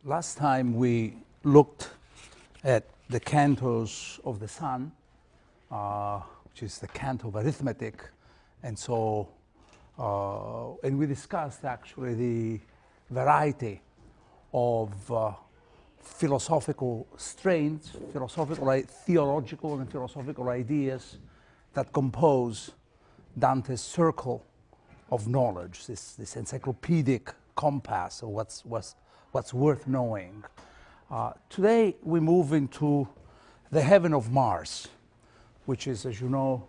Last time we looked at the cantos of the sun, which is the canto of arithmetic, and so and we discussed actually the variety of philosophical strains, theological and philosophical ideas that compose Dante's circle of knowledge, this encyclopedic compass of what's worth knowing. Today we move into the heaven of Mars, which is, as you know,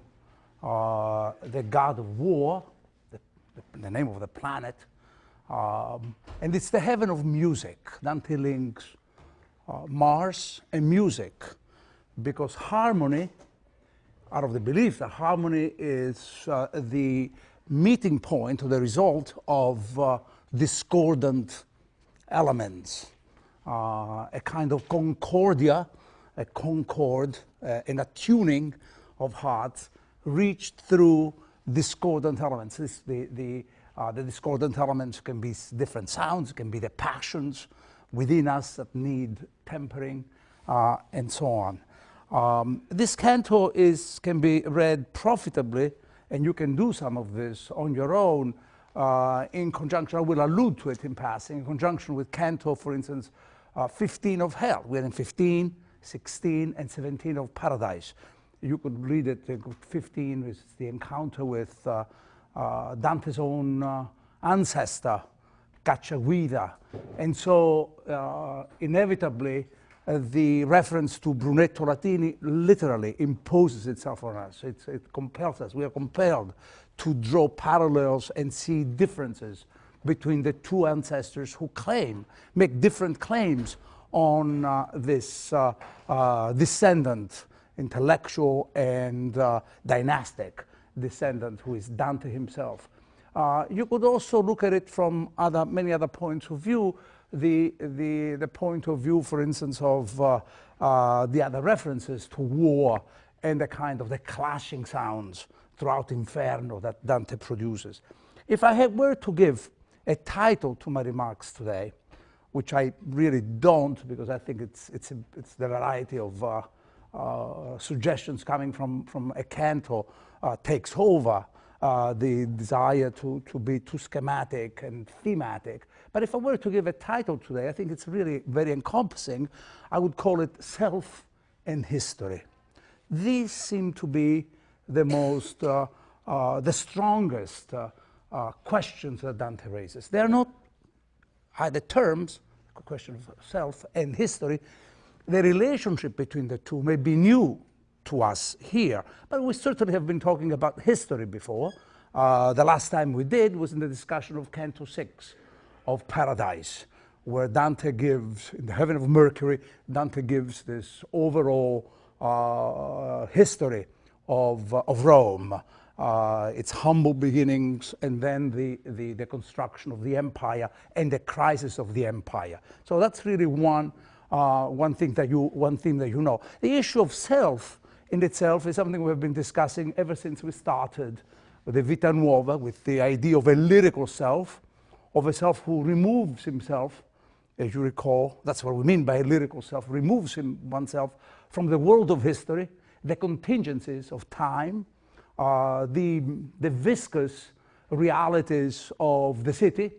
the god of war, the name of the planet, and it's the heaven of music. Dante links Mars and music because harmony, out of the belief that harmony is the meeting point or the result of discordant elements, a kind of concordia, a concord, and a tuning of hearts reached through discordant elements. The discordant elements can be different sounds, can be the passions within us that need tempering, and so on. This canto can be read profitably, and you can do some of this on your own in conjunction. I will allude to it in passing, in conjunction with canto, for instance, 15 of Hell. We're in 15, 16, and 17 of Paradise. You could read it. 15 is the encounter with Dante's own ancestor, Xvii, and so inevitably the reference to Brunetto Latini literally imposes itself on us. It compels us. We are compelled to draw parallels and see differences between the two ancestors who make different claims on this descendant, intellectual and dynastic descendant, who is Dante himself. You could also look at it from many other points of view. The point of view, for instance, of the other references to war and the kind of the clashing sounds throughout Inferno that Dante produces. If I were to give a title to my remarks today, which I really don't, because I think it's the variety of suggestions coming from a canto takes over the desire to be too schematic and thematic. But if I were to give a title today, I think it's really very encompassing. I would call it Self and History. These seem to be the most, the strongest questions that Dante raises. They are not either terms, a question of self and history. The relationship between the two may be new to us here, but we certainly have been talking about history before. The last time we did was in the discussion of Canto 6 of Paradise, where Dante gives, in the heaven of Mercury, Dante gives this overall history of Rome, its humble beginnings, and then the construction of the empire and the crisis of the empire. So that's really one thing that you know. The issue of self in itself is something we've been discussing ever since we started the Vita Nuova, with the idea of a lyrical self, of a self who removes himself, as you recall. That's what we mean by a lyrical self, removes oneself from the world of history, the contingencies of time, the viscous realities of the city,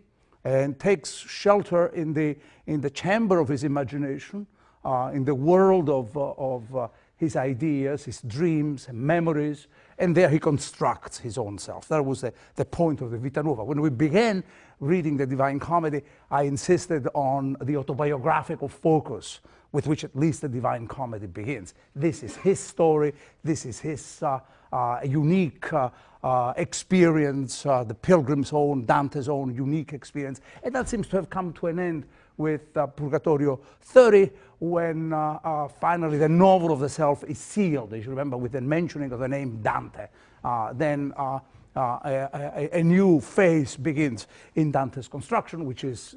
and takes shelter in the chamber of his imagination, in the world of his ideas, his dreams, memories, and there he constructs his own self. That was the point of the Vita Nuova. When we began reading the Divine Comedy, I insisted on the autobiographical focus with which at least the Divine Comedy begins. This is his story, this is his unique experience, the pilgrim's own, Dante's own unique experience, and that seems to have come to an end with Purgatorio 30, when finally the novel of the self is sealed, as you remember, with the mentioning of the name Dante. Then a new phase begins in Dante's construction, which is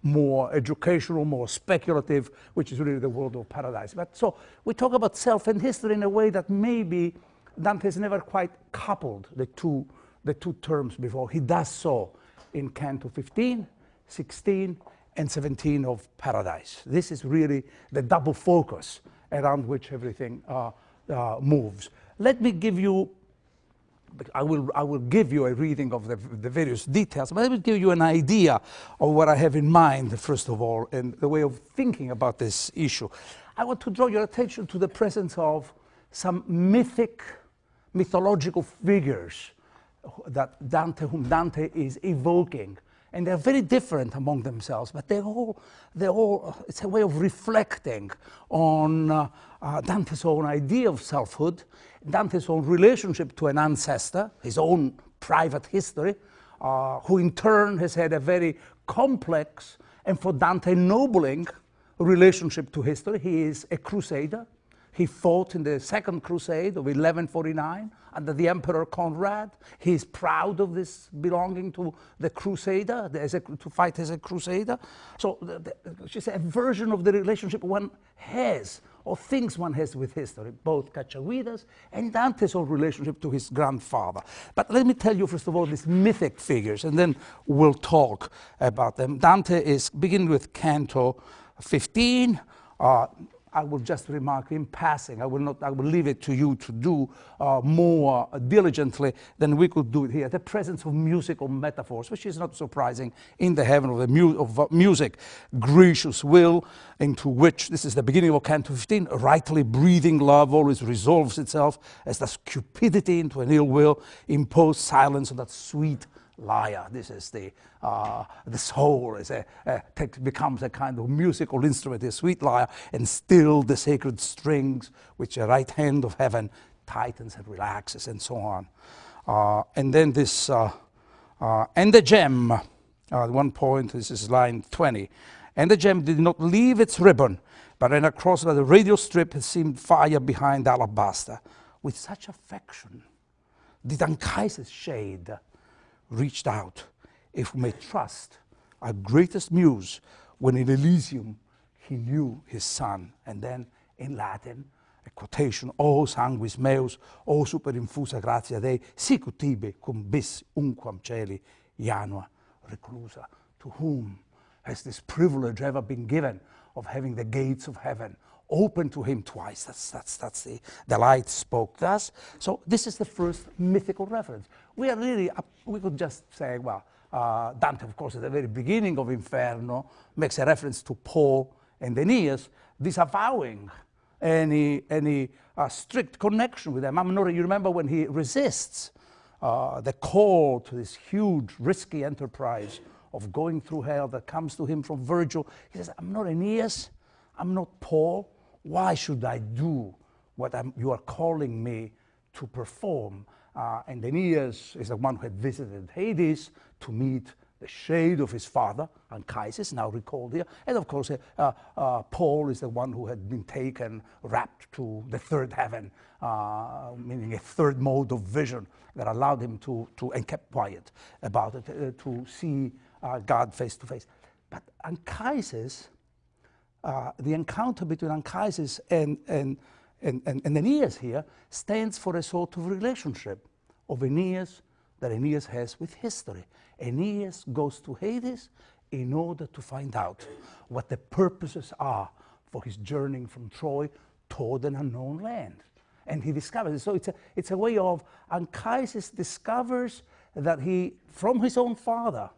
more educational, more speculative, which is really the world of Paradise. But so we talk about self and history in a way that maybe Dante has never quite coupled the two terms before. He does so in Canto 15, 16, and 17 of Paradise. This is really the double focus around which everything moves. Let me give you, I will give you a reading of the various details, but let me give you an idea of what I have in mind, first of all, and the way of thinking about this issue. I want to draw your attention to the presence of some mythological figures whom Dante is evoking. And they're very different among themselves, but they're all, it's a way of reflecting on Dante's own idea of selfhood, Dante's own relationship to an ancestor, his own private history, who in turn has had a very complex and for Dante ennobling relationship to history. He is a crusader. He fought in the Second Crusade of 1149 under the Emperor Conrad. He is proud of this belonging to the crusader, to fight as a crusader. So it's a version of the relationship one has, or thinks one has with history, both Cacciaguida's and Dante's own relationship to his grandfather. But let me tell you, first of all, these mythic figures, and then we'll talk about them. Dante is beginning with Canto 15. I will just remark in passing. I will leave it to you to do more diligently than we could do it here. The presence of musical metaphors, which is not surprising in the heaven of music. Gracious will, into which, this is the beginning of Canto 15, rightly breathing love always resolves itself, as does cupidity into an ill will, imposed silence on that sweet lyre. This is the soul becomes a kind of musical instrument, a sweet lyre, and still the sacred strings which the right hand of heaven tightens and relaxes, and so on. And then this, and the gem, at one point, this is line 20, and the gem did not leave its ribbon, but ran across by the radial strip it seemed fire behind alabaster. With such affection did Anchises' shade reached out, if we may trust our greatest muse, when in Elysium he knew his son. And then in Latin, a quotation, O sanguis meus, O super infusa gratia Dei, sic ut tibi cum bis unquam celi janua reclusa. To whom has this privilege ever been given of having the gates of heaven open to him twice? That's the light spoke thus. So this is the first mythical reference. We are really, we could just say, well, Dante, of course, at the very beginning of Inferno, makes a reference to Paul and Aeneas, disavowing any strict connection with them. You remember when he resists the call to this huge, risky enterprise of going through hell that comes to him from Virgil. He says, I'm not Aeneas, I'm not Paul. Why should I do what you are calling me to perform? And Aeneas is the one who had visited Hades to meet the shade of his father, Anchises, now recalled here. And of course, Paul is the one who had been taken, wrapped to the third heaven, meaning a third mode of vision that allowed him to and kept quiet about it, to see God face to face. But Anchises, the encounter between Anchises and Aeneas here stands for a sort of relationship of Aeneas that Aeneas has with history. Aeneas goes to Hades in order to find out what the purposes are for his journeying from Troy toward an unknown land. And he discovers it. So it's a way of Anchises discovers that he, from his own father,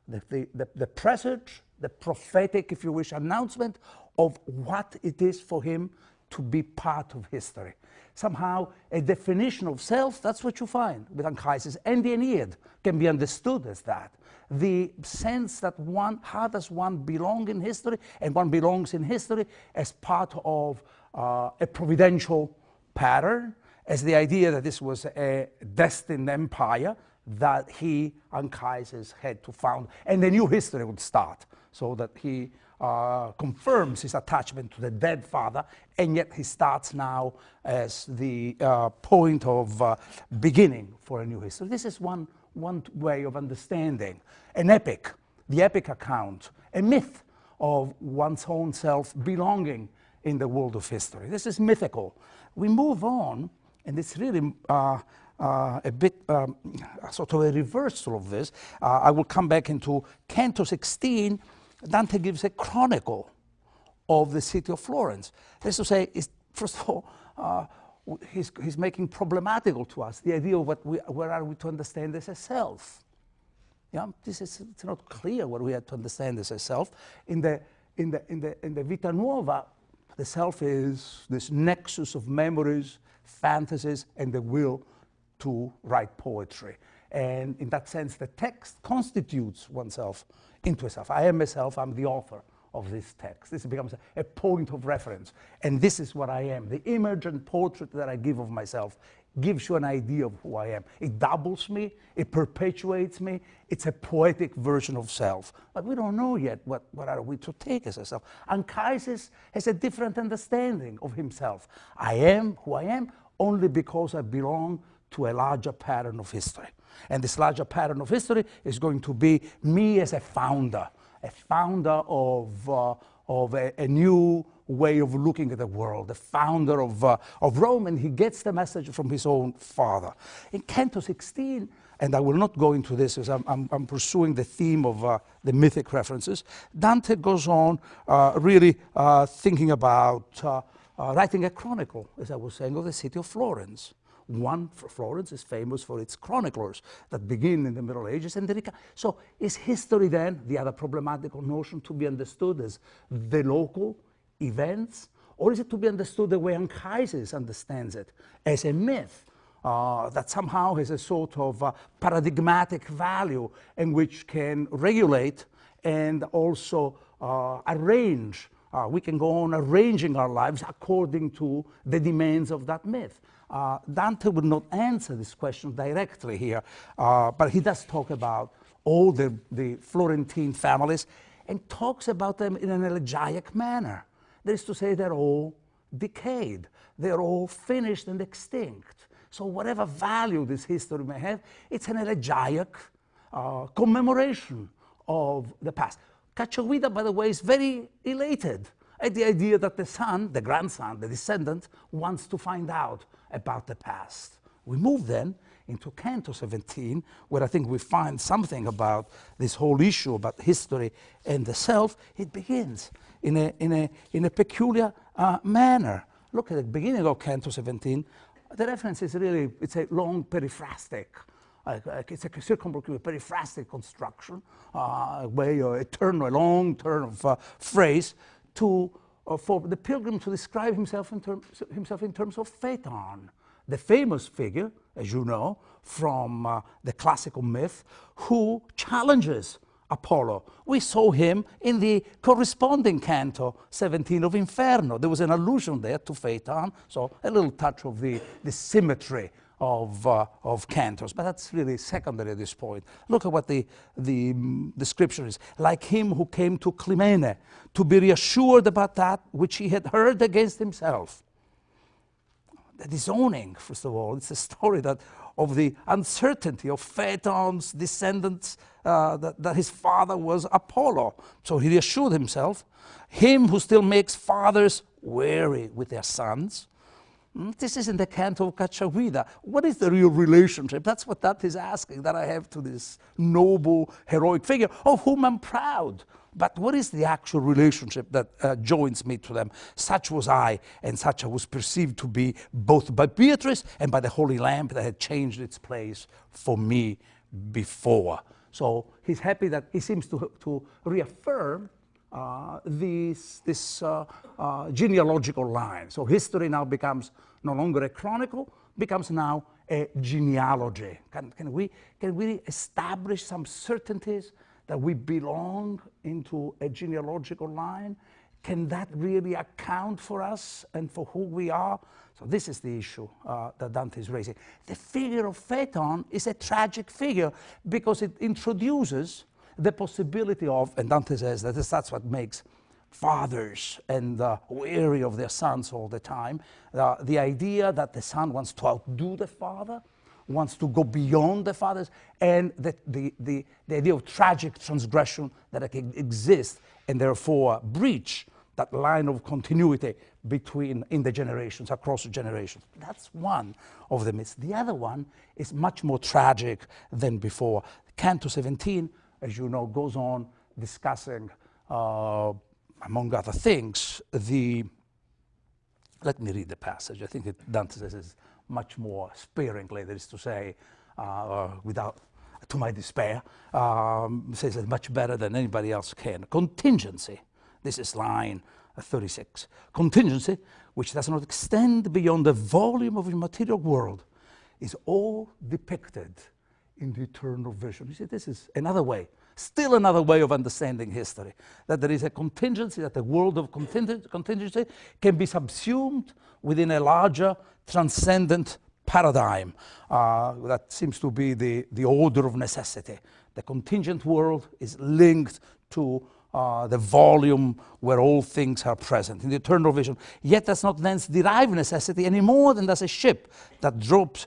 the presage, the prophetic, if you wish, announcement of what it is for him to be part of history. Somehow, a definition of self, that's what you find with Anchises, and the Aeneid can be understood as that. The sense that how does one belong in history, and one belongs in history as part of a providential pattern, as the idea that this was a destined empire that he, Anchises, had to found, and a new history would start, so that he confirms his attachment to the dead father, and yet he starts now as the point of beginning for a new history. This is one way of understanding an epic, the epic account, a myth of one's own self belonging in the world of history. This is mythical. We move on, and it's really a bit sort of a reversal of this. I will come back into Canto 16, Dante gives a chronicle of the city of Florence. That is to say, first of all, he's making problematical to us the idea of where are we to understand this as self. Yeah, it's not clear what we have to understand this as self. In the Vita Nuova, the self is this nexus of memories, fantasies, and the will to write poetry. And in that sense, the text constitutes oneself into a self. I am a self, I'm the author of this text. This becomes a point of reference. And this is what I am. The image and portrait that I give of myself gives you an idea of who I am. It doubles me, it perpetuates me, it's a poetic version of self. But we don't know yet what are we to take as a self. Anchises has a different understanding of himself. I am who I am only because I belong to a larger pattern of history. And this larger pattern of history is going to be me as a founder of a new way of looking at the world, the founder of Rome, and he gets the message from his own father. In Canto 16, and I will not go into this because I'm pursuing the theme of the mythic references, Dante goes on really thinking about writing a chronicle, as I was saying, of the city of Florence. Florence is famous for its chroniclers that begin in the Middle Ages. So is history then, the other problematical notion, to be understood as the local events? Or is it to be understood the way Anchises understands it, as a myth that somehow has a sort of paradigmatic value and which can regulate and also arrange? We can go on arranging our lives according to the demands of that myth. Dante would not answer this question directly here, but he does talk about all the Florentine families and talks about them in an elegiac manner. That is to say, they're all decayed. They're all finished and extinct. So whatever value this history may have, it's an elegiac commemoration of the past. Cacciaguida, by the way, is very elated at the idea that the son, the grandson, the descendant, wants to find out about the past. We move then into Canto 17, where I think we find something about this whole issue about history and the self. It begins in a peculiar manner. Look at the beginning of Canto 17. The reference is really, it's a long periphrastic. It's a circumlocutive periphrastic construction, a long turn of phrase for the pilgrim to describe himself in terms of Phaeton, the famous figure, as you know, from the classical myth, who challenges Apollo. We saw him in the corresponding Canto 17 of Inferno. There was an allusion there to Phaeton, so a little touch of the symmetry of cantos, but that's really secondary at this point. Look at what the description is. Like him who came to Clymene to be reassured about that which he had heard against himself. The disowning, first of all, it's a story of the uncertainty of Phaeton's descendants, that his father was Apollo. So he reassured himself. Him who still makes fathers weary with their sons. This isn't the canto of Cacciaguida. What is the real relationship? That's what that is asking, that I have to this noble, heroic figure, of whom I'm proud. But what is the actual relationship that joins me to them? Such was I, and such I was perceived to be, both by Beatrice and by the holy lamp that had changed its place for me before. So he's happy that he seems to reaffirm this genealogical line. So history now becomes no longer a chronicle, becomes now a genealogy. Can we establish some certainties that we belong into a genealogical line? Can that really account for us and for who we are? So this is the issue that Dante is raising. The figure of Phaeton is a tragic figure because it introduces the possibility of, and Dante says that that's what makes fathers and weary of their sons all the time, the idea that the son wants to outdo the father, wants to go beyond the fathers, and the idea of tragic transgression that can exist and therefore breach that line of continuity in the generations, across the generations. That's one of the myths. The other one is much more tragic than before. Canto 17, as you know, goes on discussing among other things, let me read the passage. I think Dante says it much more sparingly, that is to say, without, to my despair, says it much better than anybody else can. Contingency, this is line 36. Contingency, which does not extend beyond the volume of the material world, is all depicted in the eternal vision. You see, this is another way, still another way of understanding history, that there is a contingency, that the world of contingency can be subsumed within a larger transcendent paradigm that seems to be the order of necessity. The contingent world is linked to the volume where all things are present in the eternal vision, yet does not thence derive necessity any more than does a ship that drops.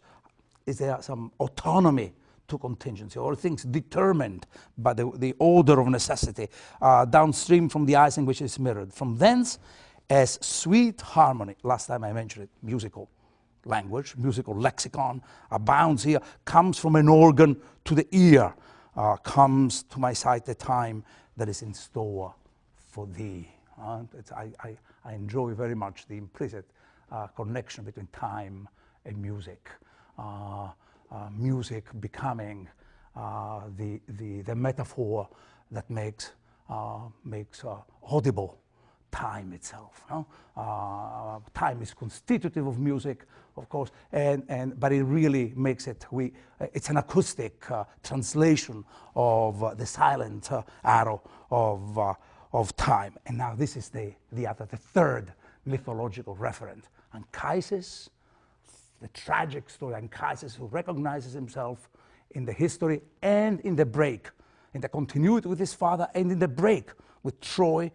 Is there some autonomy to contingency, or things determined by the order of necessity downstream from the eyes in which it is mirrored? From thence, as sweet harmony, last time I mentioned it, musical language, musical lexicon, abounds here, comes from an organ to the ear, comes to my sight the time that is in store for thee. I enjoy very much the implicit connection between time and music. Music becoming the metaphor that makes audible time itself. Time is constitutive of music, of course, but it really makes it, it's an acoustic translation of the silent arrow of time. And now this is the third mythological referent, Anchises, the tragic story, Anchises, who recognizes himself in the history and in the break, in the continuity with his father and in the break with Troy,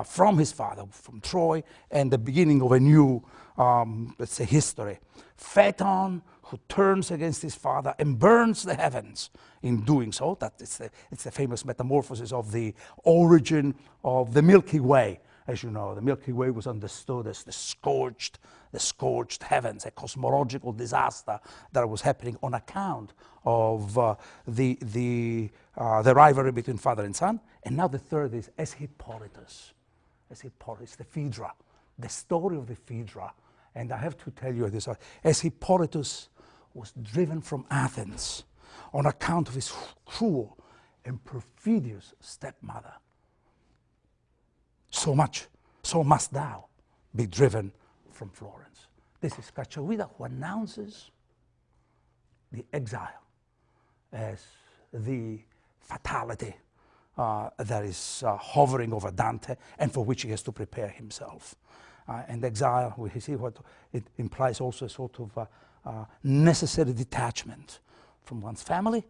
from his father, from Troy, and the beginning of a new, let's say, history. Phaeton, who turns against his father and burns the heavens in doing so. It's the famous metamorphosis of the origin of the Milky Way. As you know, the Milky Way was understood as the scorched heavens, a cosmological disaster that was happening on account of the rivalry between father and son. And now the third is as Hippolytus, the Phaedra, the story of the Phaedra. And I have to tell you this, as Hippolytus was driven from Athens on account of his cruel and perfidious stepmother, so must thou be driven from Florence. This is Cacciavida, who announces the exile as the fatality that is hovering over Dante and for which he has to prepare himself. And exile, we see what it implies also, a sort of necessary detachment from one's family,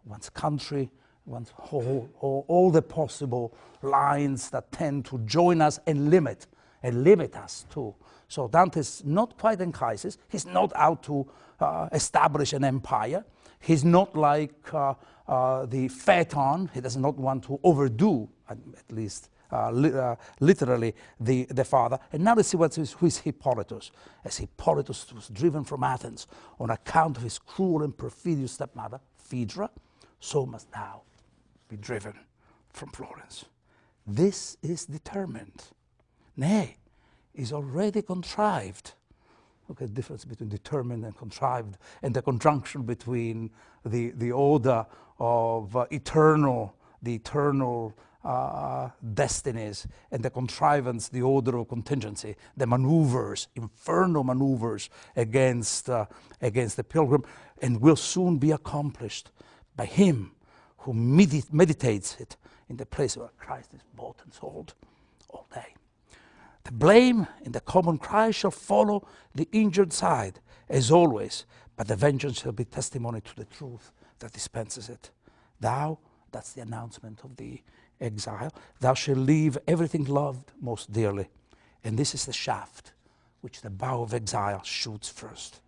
one's country, one's all the possible lines that tend to join us and limit us too. So Dante's not quite Anchises. He's not out to establish an empire. He's not like the Phaeton. He does not want to overdo, at least literally, the father. And now let's see who is Hippolytus. As Hippolytus was driven from Athens on account of his cruel and perfidious stepmother, Phaedra, so must thou be driven from Florence. This is determined, nay, is already contrived. Look at the difference between determined and contrived, and the conjunction between the order of the eternal destinies and the contrivance, the order of contingency, the maneuvers, infernal maneuvers against the pilgrim, and will soon be accomplished by him who meditates it in the place where Christ is bought and sold all day. The blame in the common cry shall follow the injured side, as always, but the vengeance shall be testimony to the truth that dispenses it. Thou, that's the announcement of the exile, thou shalt leave everything loved most dearly. And this is the shaft which the bow of exile shoots first.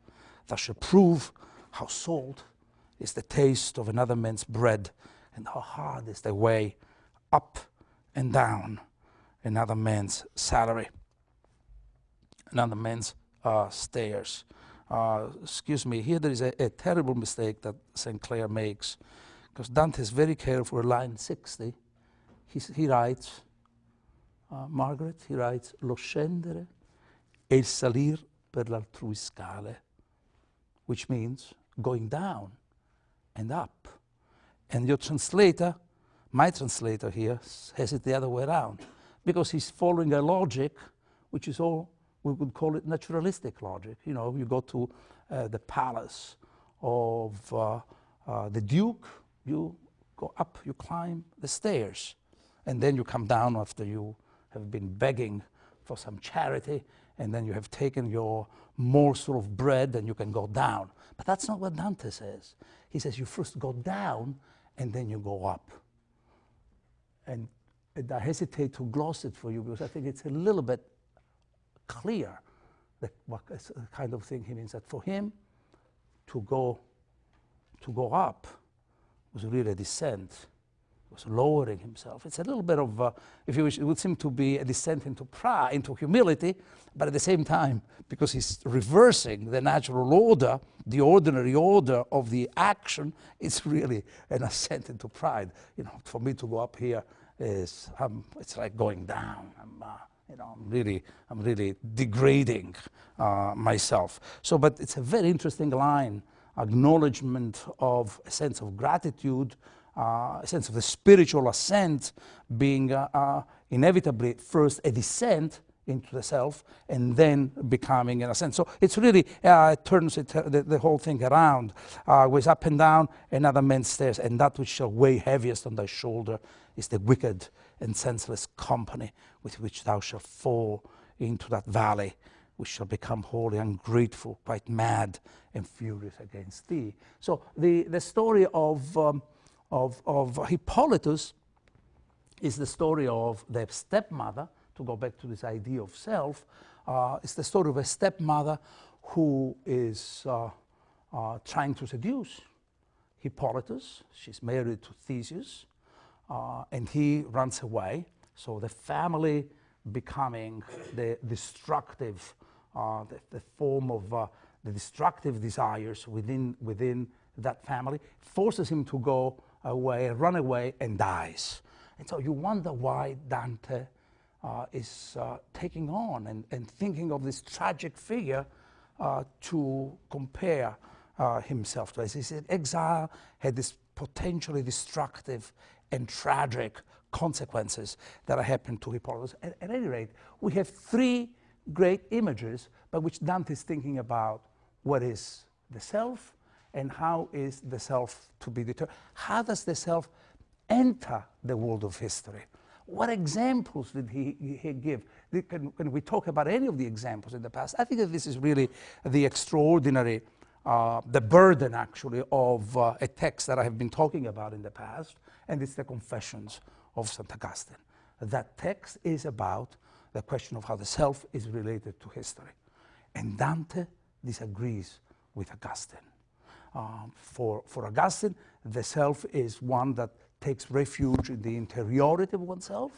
Thou shalt prove how salt is the taste of another man's bread, and how hard is the way up and down another man's salary, another man's stairs. Excuse me, here there is a terrible mistake that St. Clair makes, because Dante is very careful. Line 60, he writes, Margaret, he writes, lo scendere e il salir per l'altrui scale, which means going down and up. And your translator, my translator here, has it the other way around, because he's following a logic which is all, we would call it naturalistic logic. You know, you go to the palace of the duke, you go up, you climb the stairs, and then you come down after you have been begging for some charity, and then you have taken your morsel of bread and you can go down. But that's not what Dante says. He says you first go down and then you go up. And I hesitate to gloss it for you because I think it's a little bit clear that what kind of thing he means, that for him to go up was really a descent. Was lowering himself. It's a little bit of, if you wish, it would seem to be a descent into pride, into humility, but at the same time, because he's reversing the natural order, the ordinary order of the action, it's really an ascent into pride. You know, for me to go up here is, it's like going down. I'm really degrading myself. So, but it's a very interesting line, acknowledgement of a sense of gratitude, a sense of the spiritual ascent being inevitably first a descent into the self and then becoming an ascent. So it's really, it turns the whole thing around. Goes up and down, another man stairs, and that which shall weigh heaviest on thy shoulder is the wicked and senseless company with which thou shalt fall into that valley, which shall become wholly ungrateful, quite mad and furious against thee. So the story of Hippolytus is the story of the stepmother, to go back to this idea of self. It's the story of a stepmother who is trying to seduce Hippolytus. She's married to Theseus, and he runs away. So the family becoming the destructive, the form of the destructive desires within that family, forces him to go away, run away, and dies. And so you wonder why Dante is taking on and thinking of this tragic figure to compare himself to. As he said, exile had this potentially destructive and tragic consequences that happened to Hippolytus. At any rate, we have three great images by which Dante is thinking about what is the self, and how is the self to be determined? How does the self enter the world of history? What examples did he give? Can we talk about any of the examples in the past? I think that this is really the extraordinary, the burden actually of a text that I have been talking about in the past, and it's the Confessions of St. Augustine. That text is about the question of how the self is related to history. And Dante disagrees with Augustine. For Augustine, the self is one that takes refuge in the interiority of oneself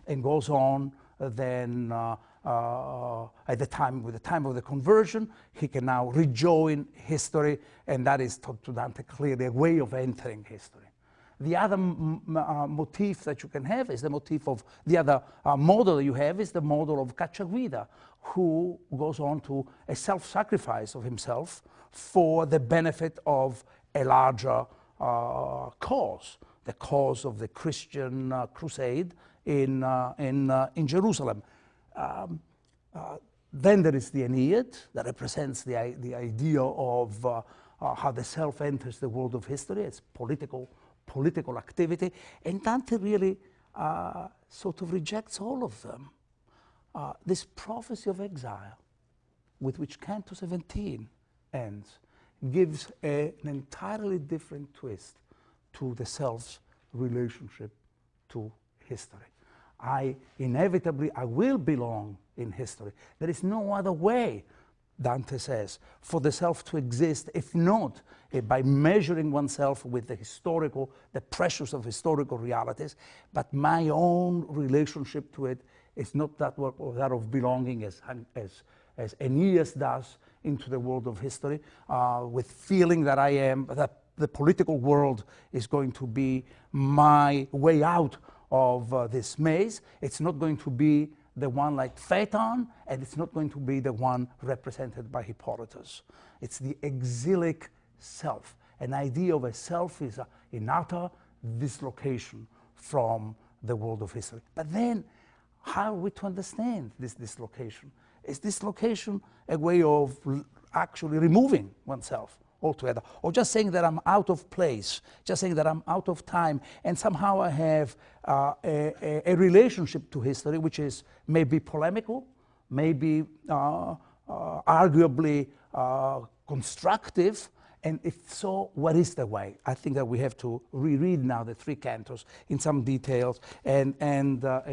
and goes on then with the time of the conversion, he can now rejoin history, and that is to Dante clearly a way of entering history. The other motif that you can have is the motif of, the other model you have is the model of Cacciaguida, who goes on to a self-sacrifice of himself for the benefit of a larger cause, the cause of the Christian crusade in Jerusalem. Then there is the Aeneid that represents the idea of how the self enters the world of history. It's political activity, and Dante really sort of rejects all of them. This prophecy of exile, with which Canto 17 ends, gives an entirely different twist to the self's relationship to history. Inevitably, I will belong in history. There is no other way, Dante says, for the self to exist, if not by measuring oneself with the pressures of historical realities, but my own relationship to it is not that of belonging as Aeneas does into the world of history, with feeling that that the political world is going to be my way out of this maze. It's not going to be the one like Phaeton, and it's not going to be the one represented by Hippolytus. It's the exilic self. An idea of a self is in utter dislocation from the world of history. But then, how are we to understand this dislocation? Is dislocation a way of actually removing oneself altogether, or just saying that I'm out of place, just saying that I'm out of time, and somehow I have a relationship to history which is maybe polemical, maybe arguably constructive? And if so, what is the way? I think that we have to reread now the three cantos in some details, and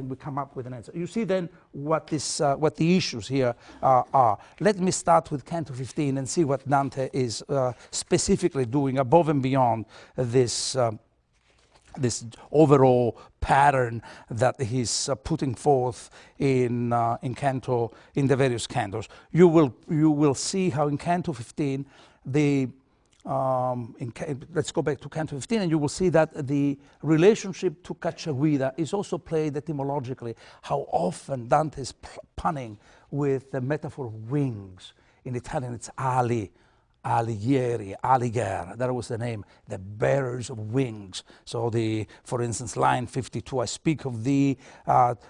we come up with an answer. You see then what the issues here are. Let me start with Canto 15 and see what Dante is specifically doing above and beyond this this overall pattern that he's putting forth in the various cantos. You will see how in Canto 15 let's go back to Canto 15, and you will see that the relationship to Cacciaguida is also played etymologically. How often Dante is punning with the metaphor of wings. In Italian, it's ali, alighieri, aliger. That was the name, the bearers of wings. So for instance, line 52, I speak of thee,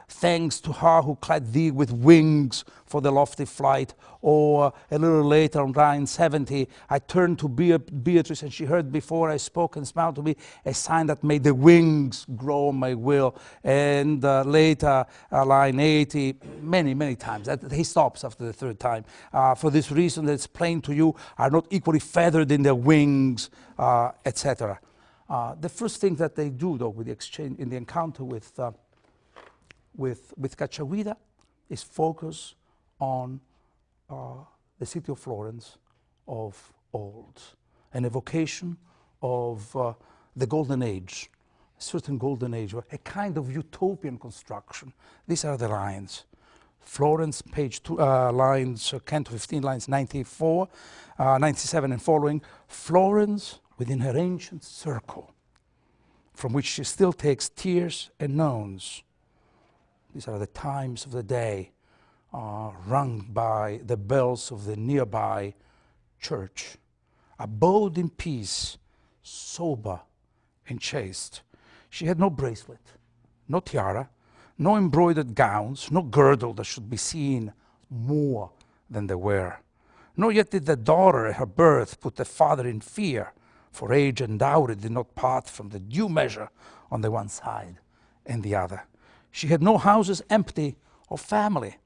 thanks to her who clad thee with wings for the lofty flight. Or a little later on line 70, I turned to Beatrice, and she heard before I spoke and smiled to me, a sign that made the wings grow on my will. And later, line 80, many times. He stops after the third time. For this reason, that it's plain to you, are not equally feathered in their wings, etc. The first thing that they do, though, with the exchange, in the encounter with Cacciaguida, is focus on the city of Florence of old, an evocation of the golden age, a certain golden age, a kind of utopian construction. These are the lines. Florence, page 2, lines, Canto 15, lines 94, 97 and following. Florence within her ancient circle, from which she still takes tears and nones. These are the times of the day, rung by the bells of the nearby church. Abode in peace, sober and chaste. She had no bracelet, no tiara, no embroidered gowns, no girdle that should be seen more than they were. Nor yet did the daughter at her birth put the father in fear, for age and dowry did not part from the due measure on the one side and the other. She had no houses empty of family,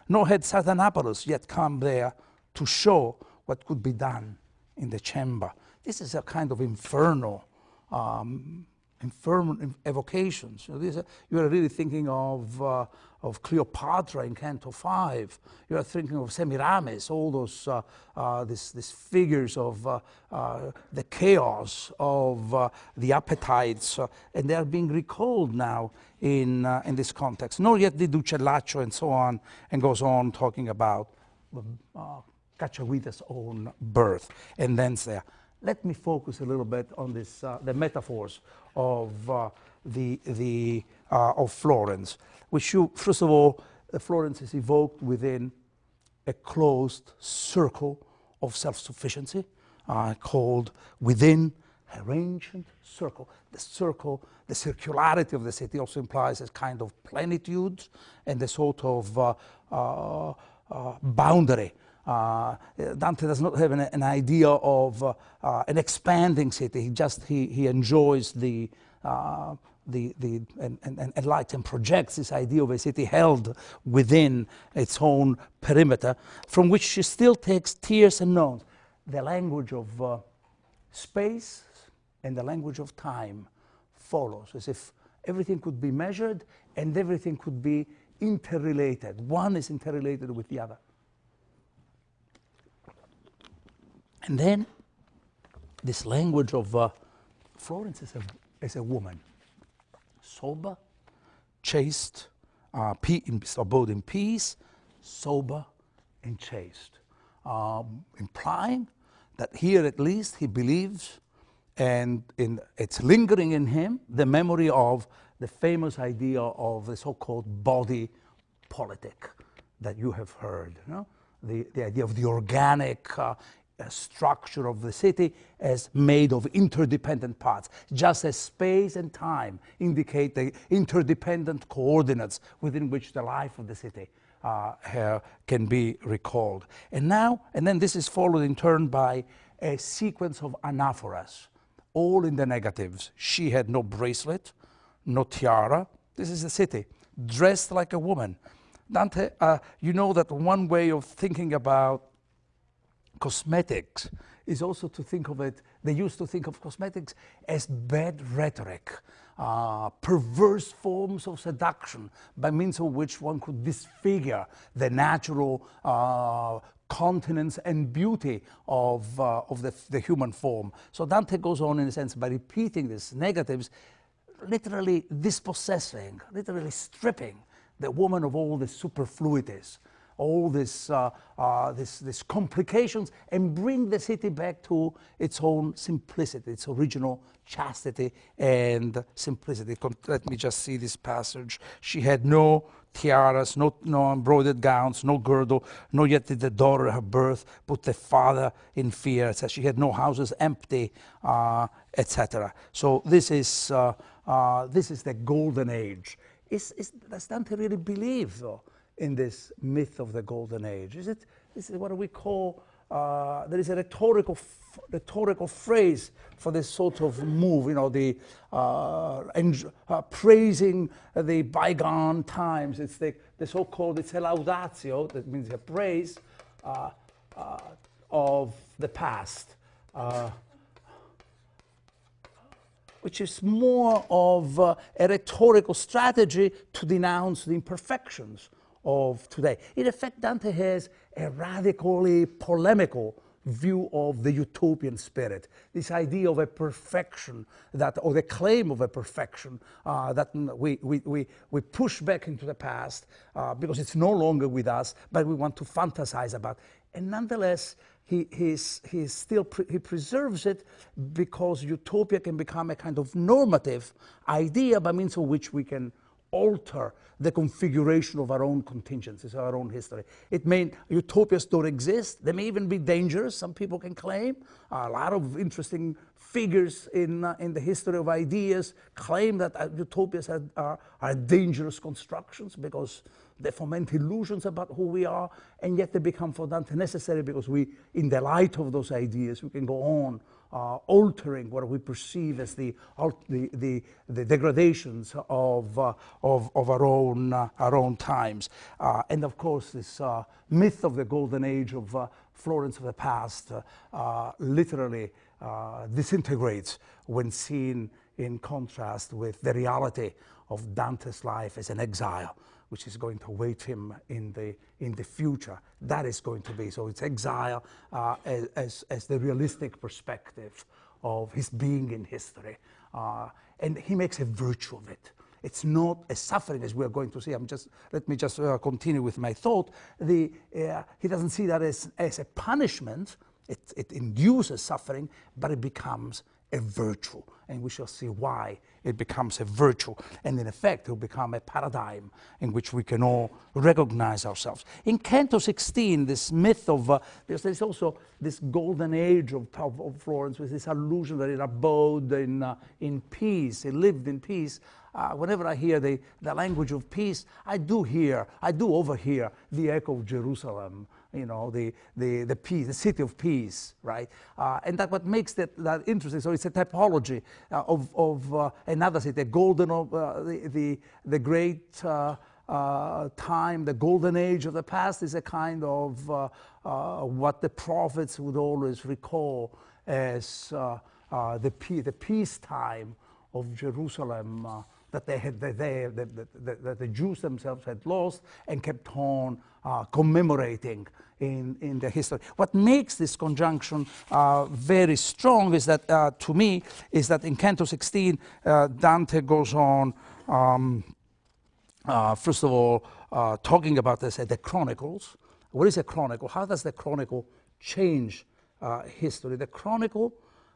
nor had Sardanapalus yet come there to show what could be done in the chamber. This is a kind of infernal evocations. You are really thinking of Cleopatra in Canto 5. You are thinking of Semiramis, all those these figures of the chaos of the appetites, and they are being recalled now in this context. Nor yet did Uccellaccio and so on, and goes on talking about Cacciaguida's own birth, and thence there. Let me focus a little bit on this, the metaphors of of Florence, which first of all, Florence is evoked within a closed circle of self-sufficiency, called within her ancient circle. The circle, the circularity of the city also implies a kind of plenitude and a sort of boundary. Dante does not have an idea of an expanding city. He enjoys and likes and projects this idea of a city held within its own perimeter, from which she still takes tears and nones. The language of space and the language of time follows, as if everything could be measured and everything could be interrelated. One is interrelated with the other. And then this language of Florence as a woman, sober, chaste, abode in peace, sober and chaste, implying that here at least he believes, and it's lingering in him, the memory of the famous idea of the so-called body politic that you have heard, you know? The idea of the organic structure of the city as made of interdependent parts, just as space and time indicate the interdependent coordinates within which the life of the city can be recalled. And then this is followed in turn by a sequence of anaphoras, all in the negatives. She had no bracelet, no tiara. This is the city, dressed like a woman. Dante, you know that one way of thinking about cosmetics is also to think of it, they used to think of cosmetics as bad rhetoric, perverse forms of seduction by means of which one could disfigure the natural continence and beauty of the human form. So Dante goes on, in a sense, by repeating these negatives, literally dispossessing, literally stripping the woman of all the superfluities, all this complications, and bring the city back to its own simplicity, its original chastity and simplicity. Let me just see this passage. She had no tiaras, no embroidered gowns, no girdle, nor yet did the daughter of her birth put the father in fear. It says she had no houses empty, etc. So this is the golden age. Does Dante really believe, though, in this myth of the golden age? Is it what we call, there is a rhetorical phrase for this sort of move, you know, the praising the bygone times. It's the so-called, it's a laudatio, that means a praise of the past, which is more of a rhetorical strategy to denounce the imperfections of today. In effect, Dante has a radically polemical view of the utopian spirit, this idea of a perfection that, or the claim of a perfection that we push back into the past because it's no longer with us, but we want to fantasize about. And nonetheless, he preserves it because utopia can become a kind of normative idea by means of which we can alter the configuration of our own contingencies, our own history. It may, utopias don't exist. They may even be dangerous, some people can claim. A lot of interesting figures in the history of ideas claim that utopias are dangerous constructions because they foment illusions about who we are, and yet they become for Dante necessary because we, in the light of those ideas, we can go on altering what we perceive as the degradations of our own times. And of course, this myth of the golden age of Florence of the past literally disintegrates when seen in contrast with the reality of Dante's life as an exile, which is going to await him in the future. That is going to be, so it's exile as the realistic perspective of his being in history. And he makes a virtue of it. It's not a suffering, as we're going to see. Let me just continue with my thought. He doesn't see that as a punishment. It induces suffering, but it becomes a virtue, and we shall see why it becomes a virtue, and in effect it will become a paradigm in which we can all recognize ourselves. In Canto 16, this myth of, there's also this golden age of Florence with this allusion that it abode in peace, it lived in peace. Whenever I hear the language of peace, I do overhear the echo of Jerusalem, you know, the peace, the city of peace, right? And that what makes that interesting. So it's a typology of another city, the golden, the great time, the golden age of the past is a kind of what the prophets would always recall as the peace time of Jerusalem that that the Jews themselves had lost and kept on commemorating in their history. What makes this conjunction very strong is that, to me, is that in Canto 16, Dante goes on, first of all, talking about this at the Chronicles. What is a chronicle? How does the chronicle change history? The chronicle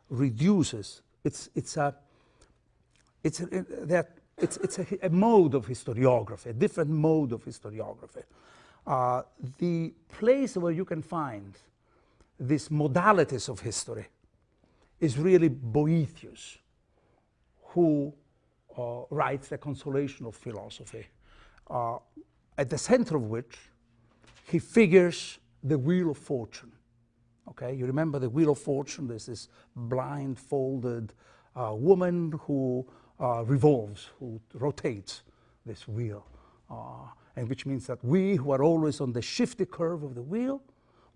reduces, there are it's a mode of historiography, a different mode of historiography. The place where you can find these modalities of history is really Boethius, who writes The Consolation of Philosophy, at the center of which he figures the Wheel of Fortune. Okay, you remember the Wheel of Fortune? There's this blindfolded woman who revolves, who rotates this wheel, and which means that we who are always on the shifty curve of the wheel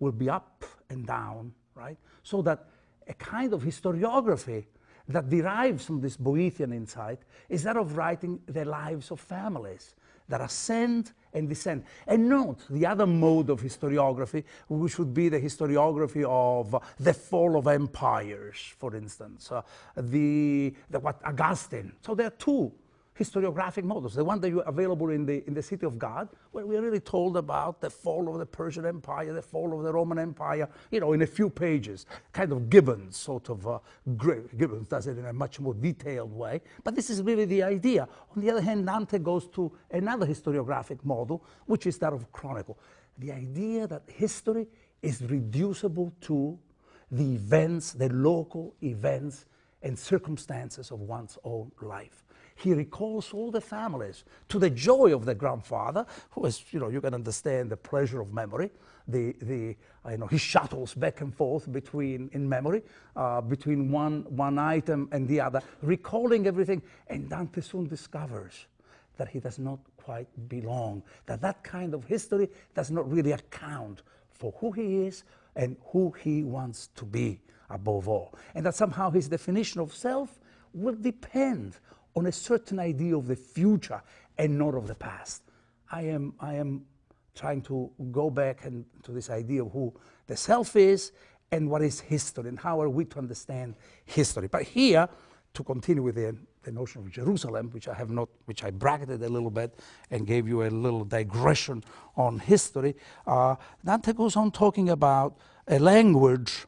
will be up and down, right? So that a kind of historiography that derives from this Boethian insight is that of writing the lives of families that ascend and descend. And note the other mode of historiography, which would be the historiography of the fall of empires, for instance, what Augustine. So there are two historiographic models. The one that you available in the City of God, where we are really told about the fall of the Persian Empire, the fall of the Roman Empire, you know, in a few pages, kind of Gibbons sort of, Gibbons does it in a much more detailed way, but this is really the idea. On the other hand, Dante goes to another historiographic model, which is that of chronicle. The idea that history is reducible to the events, the local events and circumstances of one's own life. He recalls all the families to the joy of the grandfather, who is, you know, you can understand the pleasure of memory. You know, he shuttles back and forth between, in memory, between one item and the other, recalling everything. And Dante soon discovers that he does not quite belong, that kind of history does not really account for who he is and who he wants to be above all. And that somehow his definition of self will depend on a certain idea of the future and not of the past. I am trying to go back and to this idea of who the self is and what is history and how are we to understand history. But here, to continue with the notion of Jerusalem, which I bracketed a little bit and gave you a little digression on history, Dante goes on talking about a language.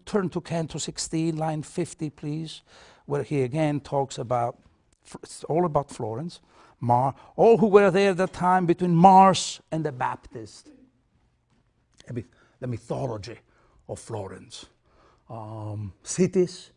Turn to Canto 16, line 50, please, where he again talks about, it's all about Florence, all who were there at that time between Mars and the Baptist. The mythology of Florence. Cities,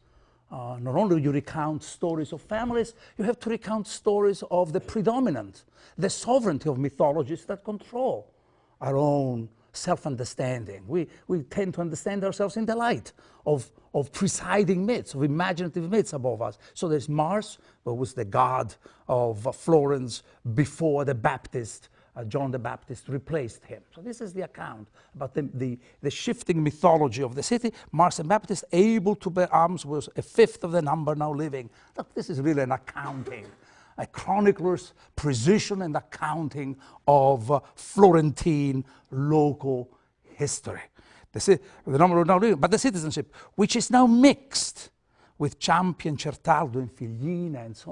not only do you recount stories of families, you have to recount stories of the predominant, the sovereignty of mythologies that control our own self-understanding. We tend to understand ourselves in the light of presiding myths, of imaginative myths above us. So there's Mars, who was the god of Florence before the Baptist, John the Baptist replaced him. So this is the account about the shifting mythology of the city. Mars and Baptist, able to bear arms, was a fifth of the number now living. Look, this is really an accounting, a chronicler's precision and accounting of Florentine local history. The number of now living, but the citizenship, which is now mixed with Ciampi, Certaldo, and Figline, and so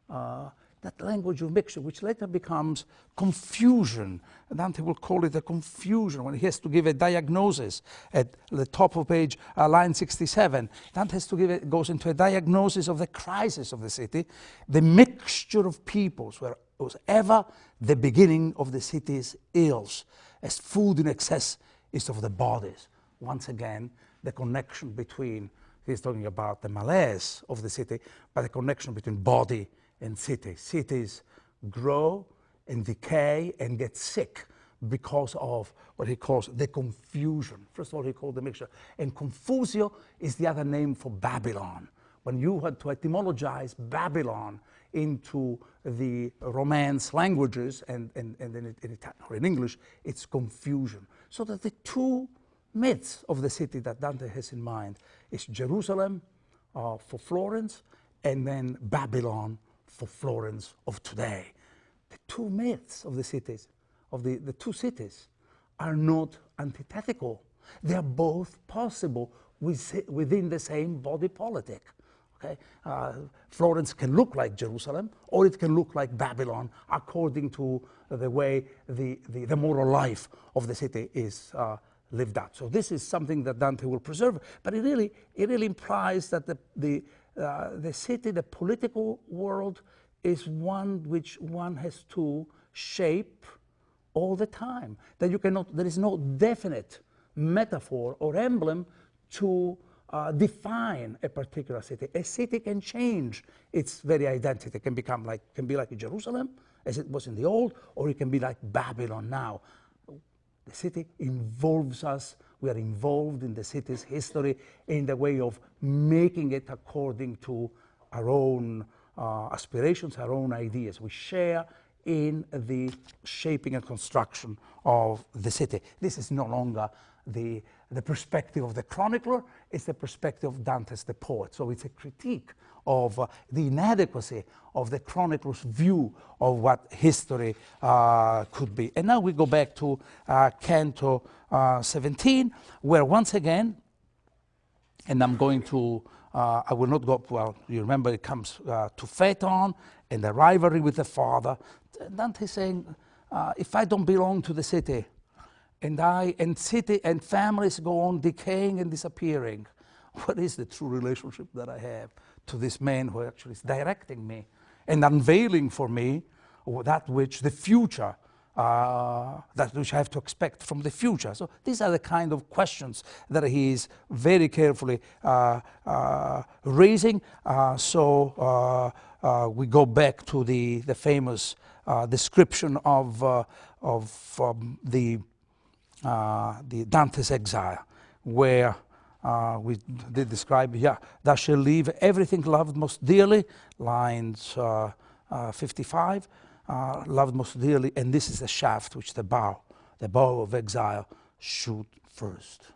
on. That language of mixture, which later becomes confusion. Dante will call it a confusion when he has to give a diagnosis at the top of page, line 67. Dante has to give goes into a diagnosis of the crisis of the city, the mixture of peoples, where was ever the beginning of the city's ills, as food in excess is of the bodies. Once again, the connection between, he's talking about the malaise of the city, but the connection between body and city. Cities grow and decay and get sick because of what he calls the confusion. First of all, he called the mixture. And confusio is the other name for Babylon. When you had to etymologize Babylon into the Romance languages and in Italian or in English, it's confusion. So that the two myths of the city that Dante has in mind is Jerusalem for Florence and then Babylon for Florence of today. The two myths of the cities, of the two cities, are not antithetical. They are both possible within the same body politic. Okay? Florence can look like Jerusalem, or it can look like Babylon, according to the way the moral life of the city is lived out. So this is something that Dante will preserve, but it really implies that the city, the political world, is one which one has to shape all the time. That you cannot, there is no definite metaphor or emblem to define a particular city. A city can change its very identity. It can become like, can be like Jerusalem, as it was in the old, or it can be like Babylon now. The city involves us. We are involved in the city's history in the way of making it according to our own aspirations, our own ideas. We share in the shaping and construction of the city. This is no longer the perspective of the chronicler, it's the perspective of Dante's the poet. So it's a critique of the inadequacy of the chronicler's view of what history could be. And now we go back to Canto 17, where once again, and I'm going to, I will not go, well, you remember it comes to Phaeton and the rivalry with the father. Dante is saying, if I don't belong to the city, and city and families go on decaying and disappearing, what is the true relationship that I have to this man who actually is directing me and unveiling for me that which the future, that which I have to expect from the future? So these are the kind of questions that he is very carefully raising. We go back to the famous description of the Dante's exile, where we did describe, yeah, thou shalt leave everything loved most dearly, lines 55, loved most dearly, and this is the shaft which the bow of exile shoot first.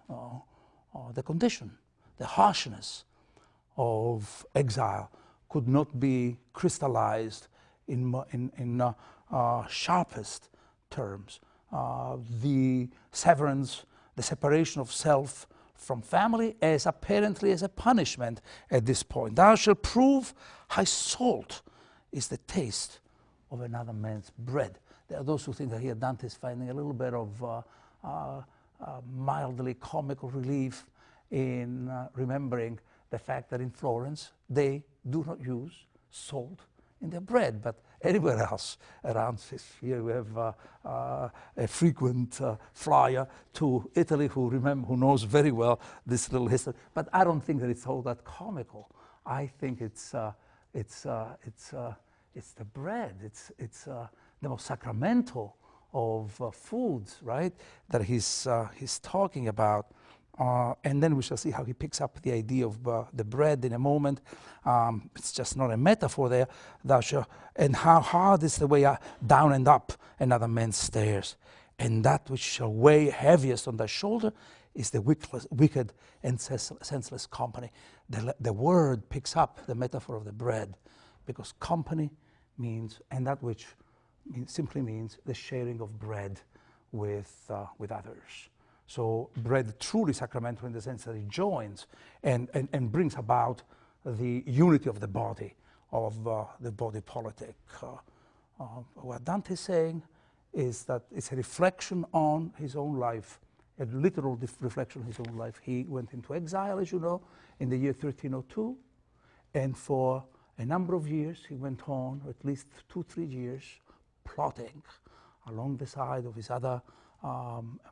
The condition, the harshness of exile could not be crystallized in sharpest terms. The severance, the separation of self from family as apparently as a punishment at this point. Thou shalt prove how salt is the taste of another man's bread. There are those who think that here Dante is finding a little bit of mildly comical relief in remembering the fact that in Florence they do not use salt in their bread, but anywhere else around here we have a frequent flyer to Italy who knows very well this little history. But I don't think that it's all that comical. I think it's the bread. It's the most sacramental of foods, right? That he's talking about. And then we shall see how he picks up the idea of the bread in a moment. It's just not a metaphor there. And how hard is the way down and up another man's stairs. And that which shall weigh heaviest on thy shoulder is the wicked and senseless company. The word picks up the metaphor of the bread, because company means, and that which simply means the sharing of bread with others. So bread truly sacramental in the sense that it joins and brings about the unity of the body politic. What Dante is saying is that it's a reflection on his own life, a literal reflection on his own life. He went into exile, as you know, in the year 1302, and for a number of years he went on, at least 2-3 years, plotting along the side of his other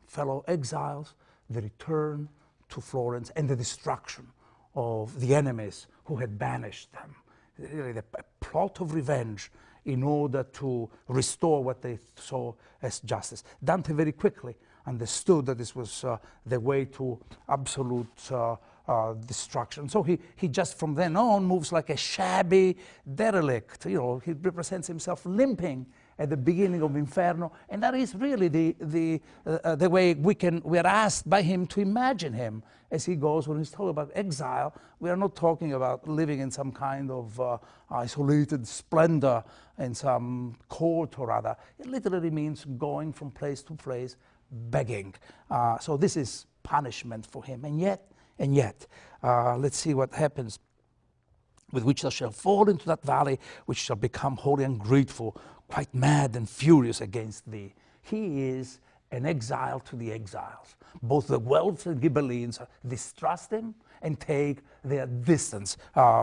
fellow exiles, the return to Florence and the destruction of the enemies who had banished them. Really, the plot of revenge in order to restore what they saw as justice. Dante very quickly understood that this was the way to absolute destruction. So he just from then on moves like a shabby derelict. You know, he represents himself limping at the beginning of Inferno, and that is really the way we are asked by him to imagine him as he goes. When he's talking about exile, we are not talking about living in some kind of isolated splendor in some court or other. It literally means going from place to place, begging. So this is punishment for him, and yet, let's see what happens. With which thou shalt fall into that valley, which shall become wholly ungrateful, quite mad and furious against thee. He is an exile to the exiles. Both the Guelphs and Ghibellines distrust him and take their distance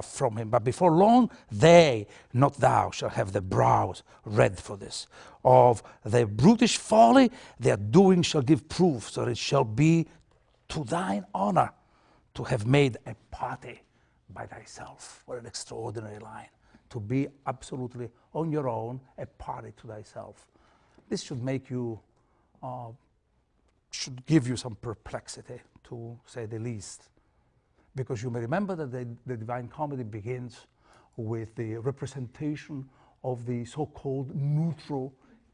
from him. But before long, they, not thou, shall have their brows red for this. Of their brutish folly, their doing shall give proof, so it shall be to thine honor to have made a party by thyself. What an extraordinary line. To be absolutely on your own, a party to thyself. This should make you should give you some perplexity, to say the least. Because you may remember that the Divine Comedy begins with the representation of the so-called neutral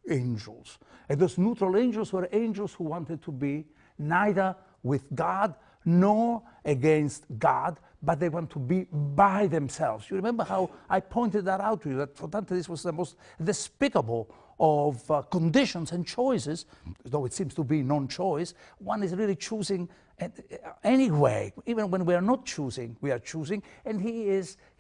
angels. And those neutral angels were angels who wanted to be neither with God nor against God, but they want to be by themselves. You remember how I pointed that out to you, that for Dante this was the most despicable of conditions and choices, though it seems to be non-choice. One is really choosing anyway. Even when we are not choosing, we are choosing. And he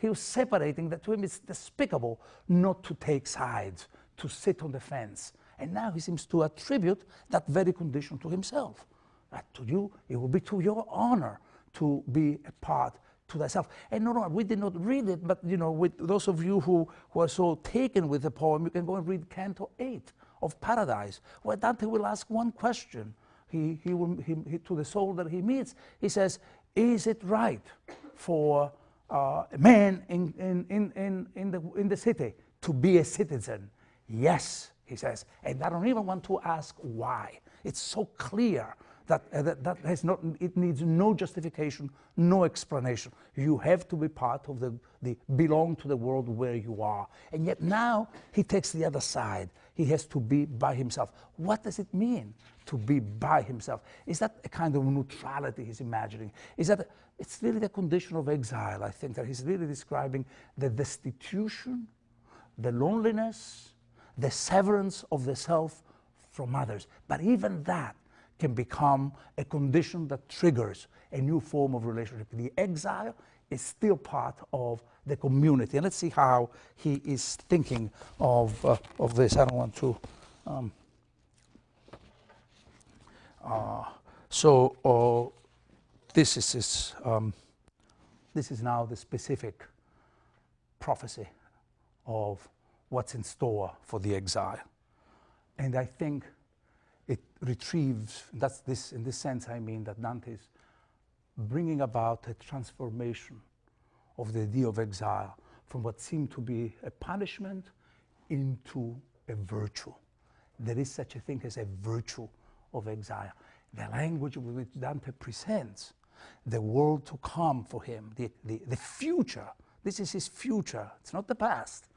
was separating that. To him it's despicable not to take sides, to sit on the fence. And now he seems to attribute that very condition to himself. That to you, it will be to your honor to be a part to thyself. And no, we did not read it, but you know, with those of you who are so taken with the poem, you can go and read Canto 8 of Paradise, where Dante will ask one question. He to the soul that he meets, he says, is it right for a man in the city to be a citizen? Yes, he says, and I don't even want to ask why. It's so clear that it needs no justification, no explanation. You have to be part of belong to the world where you are. And yet now he takes the other side. He has to be by himself. What does it mean to be by himself? Is that a kind of neutrality he's imagining? Is that it's really the condition of exile? I think that he's really describing the destitution, the loneliness, the severance of the self from others. But even that can become a condition that triggers a new form of relationship. The exile is still part of the community. And let's see how he is thinking of this. I don't want to... this is now the specific prophecy of what's in store for the exile. And I think it retrieves, in this sense I mean that Dante is bringing about a transformation of the idea of exile from what seemed to be a punishment into a virtue. There is such a thing as a virtue of exile. The language with which Dante presents the world to come for him, the future. This is his future, it's not the past.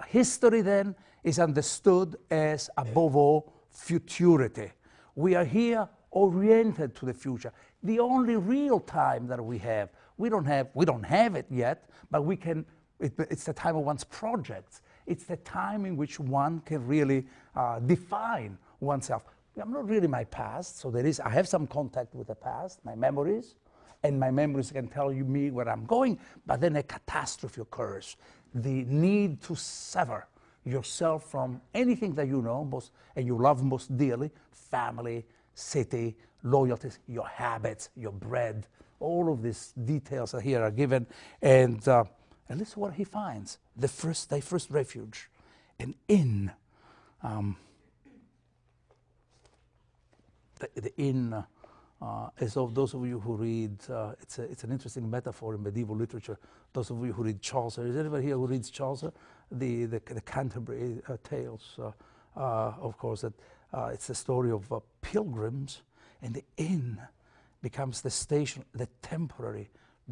History then is understood as, above all, futurity. We are here oriented to the future. The only real time that we don't have it yet, but we can, it's the time of one's projects. It's the time in which one can really define oneself. I'm not really my past, so I have some contact with the past, my memories, and my memories can tell me where I'm going, but then a catastrophe occurs. The need to sever yourself from anything that you know most and you love most dearly, family, city, loyalties, your habits, your bread, all of these details that here are given. And this is what he finds, thy first refuge, an inn. The inn, as of those of you who read, it's an interesting metaphor in medieval literature. Those of you who read Chaucer, is anybody here who reads Chaucer? The Canterbury Tales, of course, that it's the story of pilgrims, and the inn becomes the station, the temporary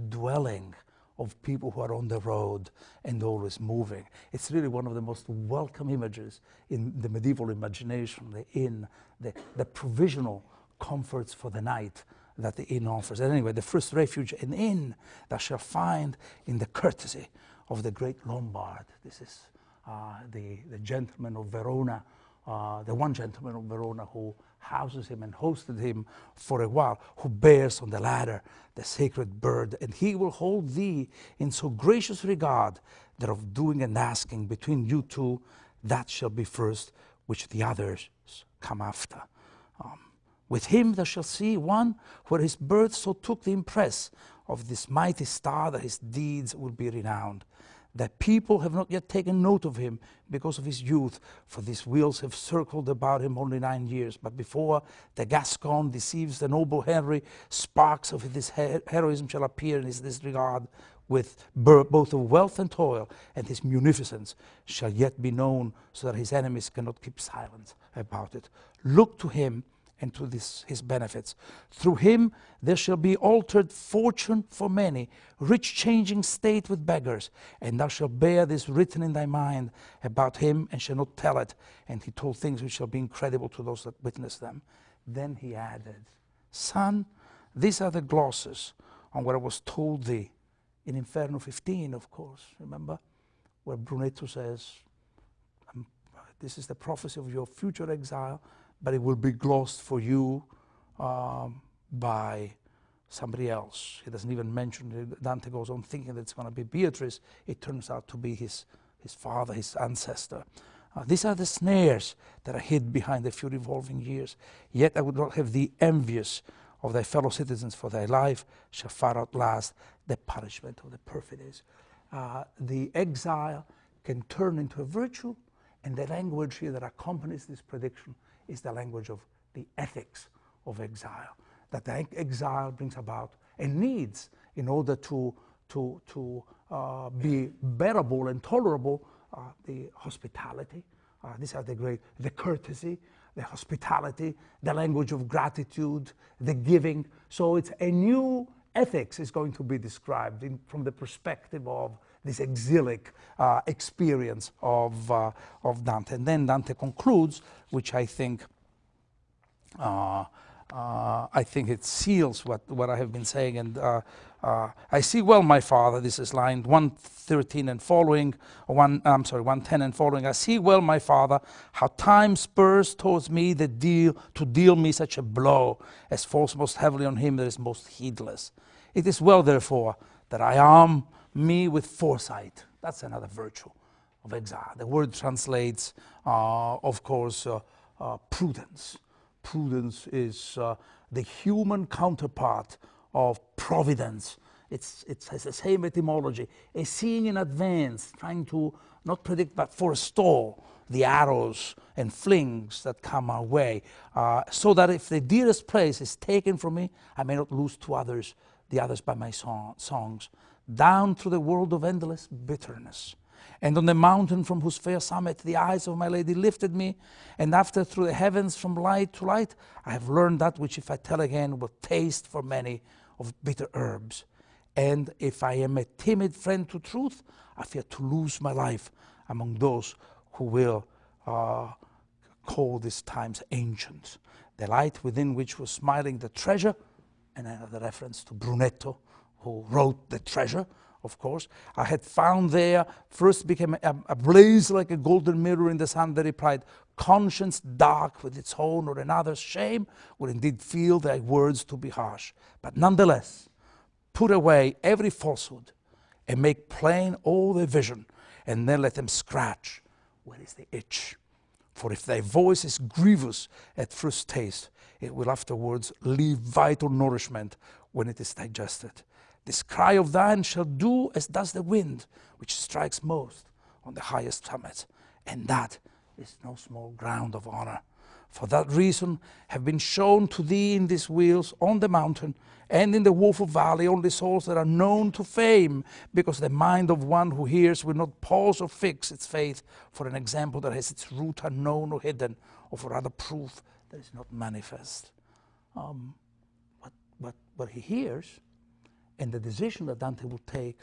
dwelling of people who are on the road and always moving. It's really one of the most welcome images in the medieval imagination, the inn, the provisional comforts for the night that the inn offers. And anyway, the first refuge, an inn thou shalt find in the courtesy of the great Lombard. This is the gentleman of Verona, the one gentleman of Verona who houses him and hosted him for a while, who bears on the ladder the sacred bird, and he will hold thee in so gracious regard that of doing and asking between you two, that shall be first, which the others come after. With him thou shalt see one where his birth so took the impress of this mighty star that his deeds will be renowned. That people have not yet taken note of him because of his youth, for these wheels have circled about him only 9 years. But before the Gascon deceives the noble Henry, sparks of his heroism shall appear in his disregard, with both of wealth and toil, and his munificence shall yet be known, so that his enemies cannot keep silence about it. Look to him and to his benefits. Through him there shall be altered fortune for many, rich changing state with beggars, and thou shalt bear this written in thy mind about him, and shall not tell it. And he told things which shall be incredible to those that witness them. Then he added, Son, these are the glosses on what I was told thee in Inferno 15, of course, remember, where Brunetto says, this is the prophecy of your future exile, but it will be glossed for you by somebody else. He doesn't even mention it. Dante goes on thinking that it's going to be Beatrice. It turns out to be his father, his ancestor. These are the snares that are hid behind the few revolving years. Yet I would not have thee envious of thy fellow citizens, for thy life shall far outlast the punishment of the perfidies. The exile can turn into a virtue, and the language here that accompanies this prediction is the language of the ethics of exile, that the exile brings about and needs in order to be bearable and tolerable, the hospitality. These are the courtesy, the hospitality, the language of gratitude, the giving. So it's a new ethics is going to be described from the perspective of this exilic experience of Dante. And then Dante concludes, which I think it seals what I have been saying. And I see well, my father, this is line 113 and following, 110 and following. I see well, my father, how time spurs towards me to deal me such a blow as falls most heavily on him that is most heedless. It is well, therefore, that I arm me with foresight. That's another virtue of exile. The word translates, of course, prudence. Prudence is the human counterpart of providence. It has the same etymology, a seeing in advance, trying to not predict but forestall the arrows and flings that come our way, so that if the dearest place is taken from me, I may not lose to others, the others by my songs, down through the world of endless bitterness. And on the mountain from whose fair summit the eyes of my lady lifted me, and after through the heavens from light to light, I have learned that which if I tell again will taste for many of bitter herbs. And if I am a timid friend to truth, I fear to lose my life among those who will call these times ancient. The light within which was smiling the treasure, and another reference to Brunetto, who wrote The Treasure, of course, I had found there, first became a blaze like a golden mirror in the sun that replied, conscience dark with its own or another's shame would indeed feel thy words to be harsh. But nonetheless, put away every falsehood and make plain all their vision, and then let them scratch where is the itch. For if thy voice is grievous at first taste, it will afterwards leave vital nourishment when it is digested. This cry of thine shall do as does the wind, which strikes most on the highest summits, and that is no small ground of honor. For that reason have been shown to thee in these wheels on the mountain and in the woeful valley only souls that are known to fame, because the mind of one who hears will not pause or fix its faith for an example that has its root unknown or hidden, or for other proof that is not manifest. What he hears, and the decision that Dante will take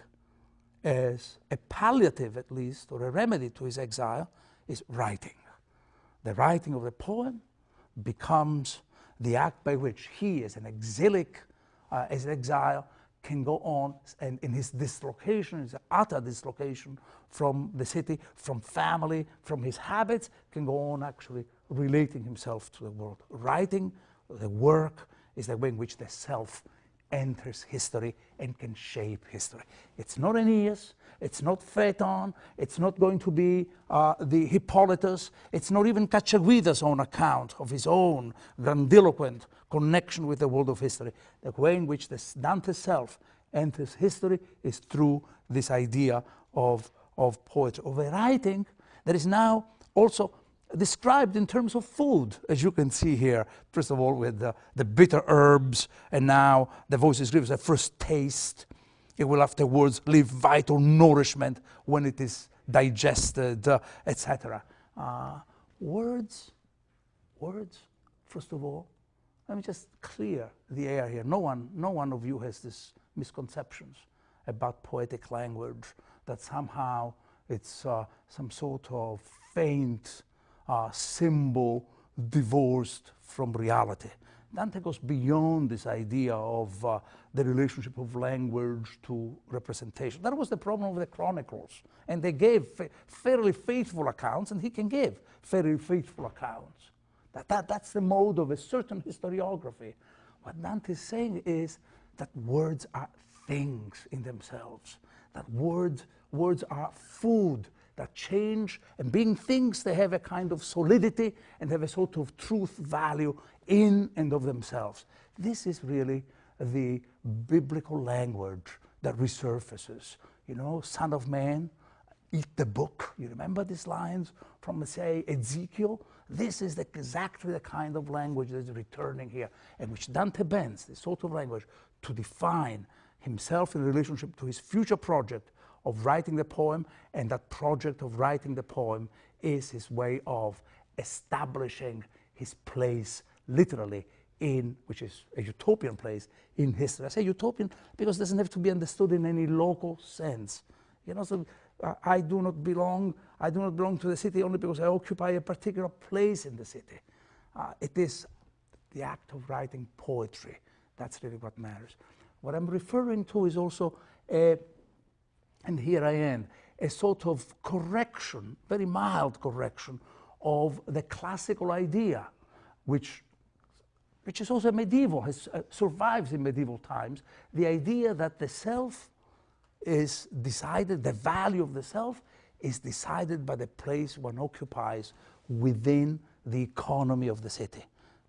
as a palliative, at least, or a remedy to his exile, is writing. The writing of the poem becomes the act by which he, as an exilic, as an exile, can go on, and in his dislocation, his utter dislocation from the city, from family, from his habits, can go on actually relating himself to the world. Writing, the work, is the way in which the self enters history and can shape history. It's not Aeneas, it's not Phaeton, it's not going to be the Hippolytus, it's not even Cacciaguida's own account of his own grandiloquent connection with the world of history. The way in which Dante's self enters history is through this idea of poetry, of a writing that is now also described in terms of food, as you can see here. First of all, with the bitter herbs, and now the voices gives a first taste. It will afterwards leave vital nourishment when it is digested, etc. Words, first of all, let me just clear the air here. No one of you has these misconceptions about poetic language, that somehow it's some sort of faint symbol divorced from reality. Dante goes beyond this idea of the relationship of language to representation. That was the problem of the chronicles. And they gave fairly faithful accounts, and he can give fairly faithful accounts. That's the mode of a certain historiography. What Dante is saying is that words are things in themselves, that words are food that change, and being things, they have a kind of solidity and have a sort of truth value in and of themselves. This is really the biblical language that resurfaces. You know, Son of Man, eat the book. You remember these lines from, say, Ezekiel? This is exactly the kind of language that is returning here, and which Dante bends, this sort of language, to define himself in relationship to his future project of writing the poem, and that project of writing the poem is his way of establishing his place literally in, which is a utopian place in history. I say utopian because it doesn't have to be understood in any local sense. You know, so I do not belong to the city only because I occupy a particular place in the city. It is the act of writing poetry. That's really what matters. What I'm referring to is also and here I am, a sort of correction, very mild correction, of the classical idea, which is also medieval, survives in medieval times, the idea that the self is decided, the value of the self is decided by the place one occupies within the economy of the city.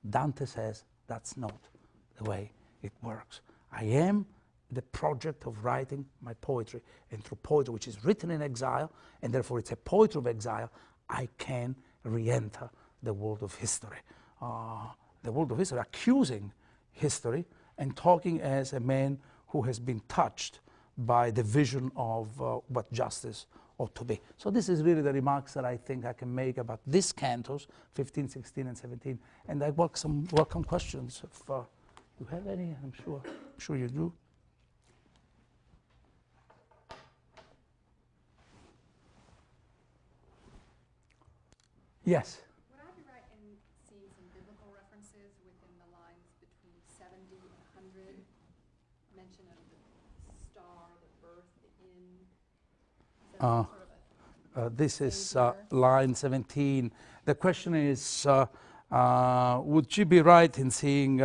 Dante says that's not the way it works. I am the project of writing my poetry, and through poetry which is written in exile, and therefore it's a poetry of exile, I can re-enter the world of history. The world of history, accusing history and talking as a man who has been touched by the vision of what justice ought to be. So this is really the remarks that I think I can make about these cantos, 15, 16, and 17, and I welcome questions if you have any. I'm sure you do. Yes. Would I be right in seeing some biblical references within the lines between 70 and 100? Mention of the star, the birth, the inn. Is that sort of this is line 17. The question is, would she be right in seeing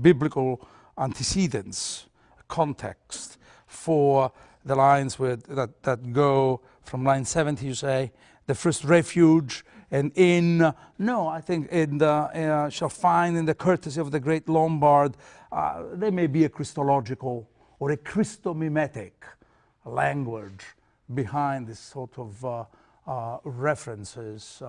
biblical antecedents, context, for the lines that go from line 70, you say, the first refuge, and in, no, I think in the, shall find in the courtesy of the great Lombard, there may be a Christological or a Christomimetic language behind this sort of references.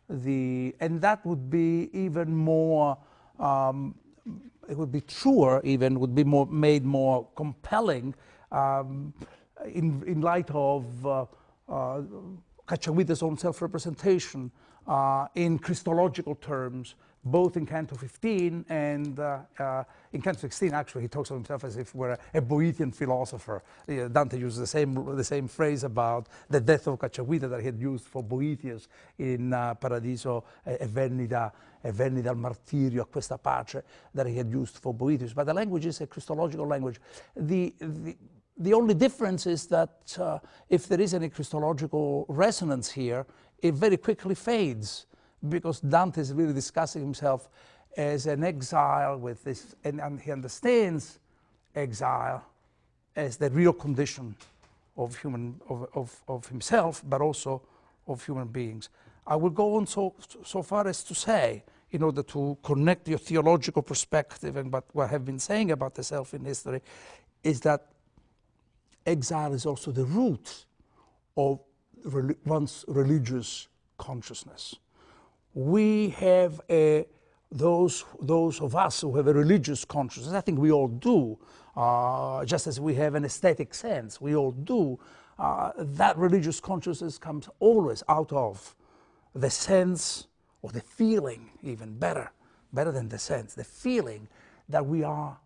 And that would be even more, it would be truer even, would be made more compelling in light of Cacciaguida's own self-representation in Christological terms, both in Canto 15 and in Canto 16. Actually, he talks of himself as if he were a Boeotian philosopher. Dante uses the same phrase about the death of Cacciaguida that he had used for Boethius in Paradiso e venida al martirio, a questa pace, that he had used for Boethius. But the language is a Christological language. The only difference is that if there is any Christological resonance here, it very quickly fades, because Dante is really discussing himself as an exile with this, and he understands exile as the real condition of of himself, but also of human beings. I will go on so far as to say, in order to connect your theological perspective and what I have been saying about the self in history, is that exile is also the root of one's religious consciousness. We have those of us who have a religious consciousness, I think we all do, just as we have an aesthetic sense, we all do, that religious consciousness comes always out of the sense, or the feeling, even better than the sense, the feeling that we are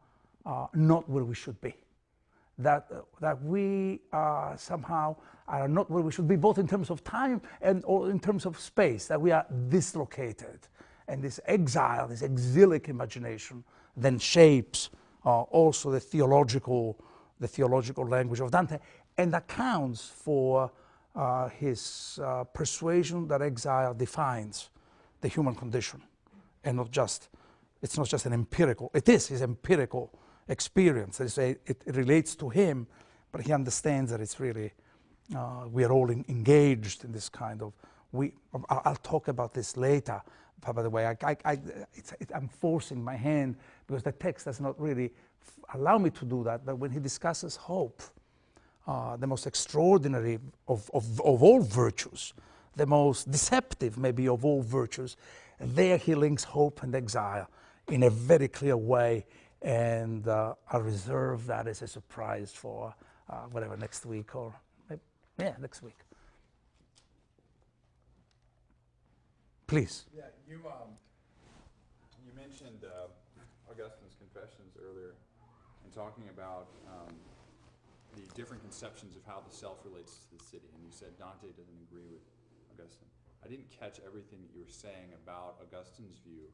not where we should be. That we somehow are not where we should be, both in terms of time and or in terms of space, that we are dislocated. And this exile, this exilic imagination, then shapes also the theological language of Dante, and accounts for his persuasion that exile defines the human condition, and it's not just an empirical, it is his empirical experience. It relates to him, but he understands that it's really, we are all engaged in this kind of, I'll talk about this later, by the way. I'm forcing my hand because the text does not really allow me to do that, but when he discusses hope, the most extraordinary of all virtues, the most deceptive maybe of all virtues, there he links hope and exile in a very clear way, and I'll reserve that as a surprise for whatever, next week, or maybe, yeah, next week. Please. Yeah, you mentioned Augustine's Confessions earlier, and talking about the different conceptions of how the self relates to the city, and you said Dante doesn't agree with Augustine. I didn't catch everything that you were saying about Augustine's view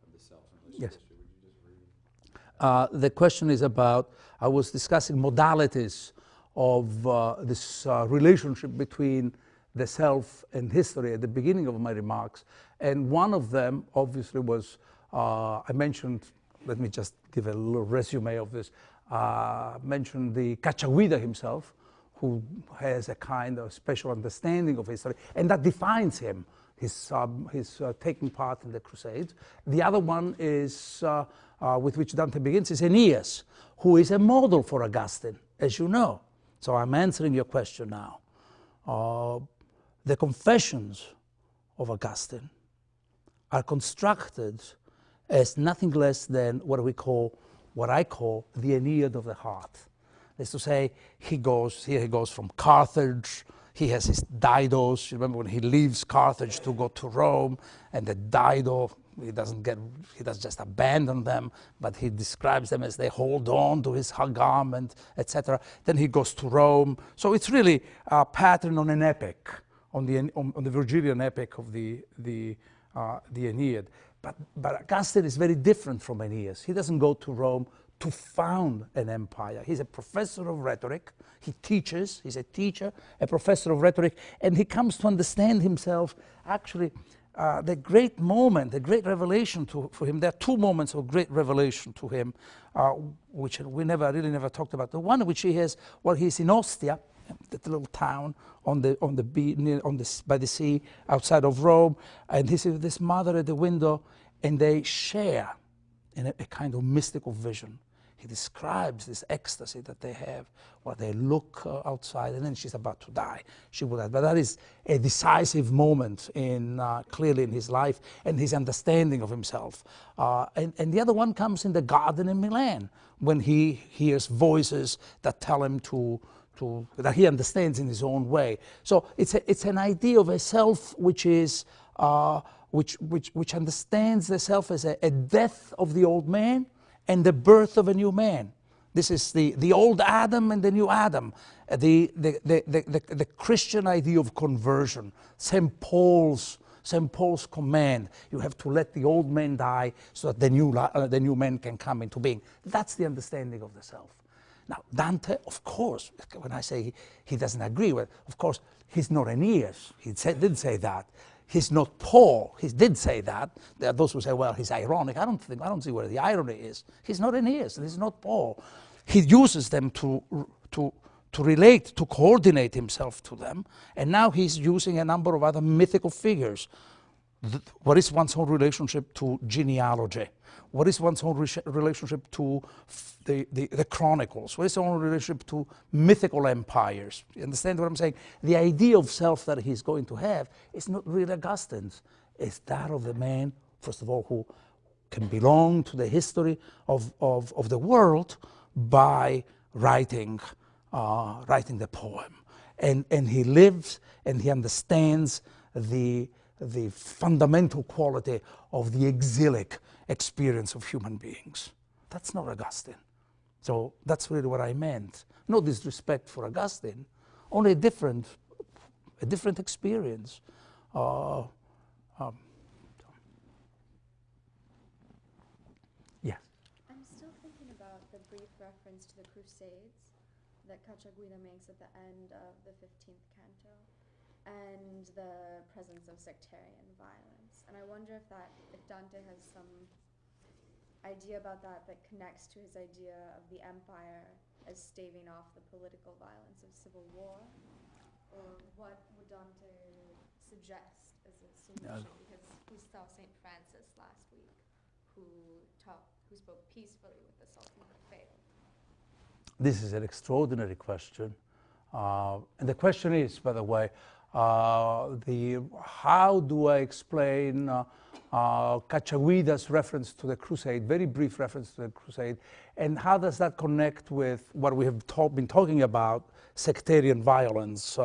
of the self in relation to history. Would you just read? The question is about, I was discussing modalities of this relationship between the self and history at the beginning of my remarks, and one of them obviously was, I mentioned, let me just give a little resume of this, mentioned the Cacciaguida himself, who has a kind of special understanding of history, and that defines him, his taking part in the Crusades. The other one is, with which Dante begins, is Aeneas, who is a model for Augustine, as you know. So I'm answering your question now. The Confessions of Augustine are constructed as nothing less than what I call the Aeneid of the heart. That's to say, he goes from Carthage, he has his Didos. You remember when he leaves Carthage to go to Rome, and the Dido, he doesn't just abandon them, but he describes them as they hold on to his garment, etc. Then he goes to Rome. So it's really a pattern on an epic, on the Virgilian epic of the Aeneid. But Augustine is very different from Aeneas. He doesn't go to Rome to found an empire. He's a professor of rhetoric. He teaches, he's a teacher, a professor of rhetoric, and he comes to understand himself. Actually, the great moment, the great revelation for him, there are two moments of great revelation to him, which we really never talked about. The one which he has, well, he's in Ostia, that little town by the sea outside of Rome, and he sees this mother at the window, and they share in a kind of mystical vision. He describes this ecstasy that they have while they look outside, and then she's about to die. She will die. But that is a decisive moment clearly in his life and his understanding of himself. And the other one comes in the garden in Milan, when he hears voices that tell him that he understands in his own way. So it's an idea of a self which is which understands the self as a death of the old man and the birth of a new man. This is the old Adam and the new Adam, the Christian idea of conversion, St. Paul's command. You have to let the old man die so that the new man can come into being. That's the understanding of the self. Now, Dante, of course, when I say he doesn't agree with, of course, he's not Aeneas. He did say that. He's not Paul. He did say that. There are those who say, well, he's ironic. I don't see where the irony is. He's not Aeneas, and he's not Paul. he uses them to relate, to coordinate himself to them, and now he's using a number of other mythical figures. What is one's own relationship to genealogy? What is one's own relationship to the chronicles? What is one's own relationship to mythical empires? You understand what I'm saying? The idea of self that he's going to have is not really Augustine's. It's that of the man, first of all, who can belong to the history of the world by writing the poem. And he lives and he understands the fundamental quality of the exilic experience of human beings. That's not Augustine. So that's really what I meant. No disrespect for Augustine, only a different experience. Yes. I'm still thinking about the brief reference to the Crusades that Cacciaguida makes at the end of the 15th canto, and the presence of sectarian violence. And I wonder if Dante has some idea about that connects to his idea of the empire as staving off the political violence of civil war, or what would Dante suggest as a solution? Because we saw St. Francis last week, who spoke peacefully with the Sultan but failed. This is an extraordinary question. And the question is, by the way, how do I explain Cacciaguida's reference to the Crusade, very brief reference to the Crusade, and how does that connect with what we have been talking about, sectarian violence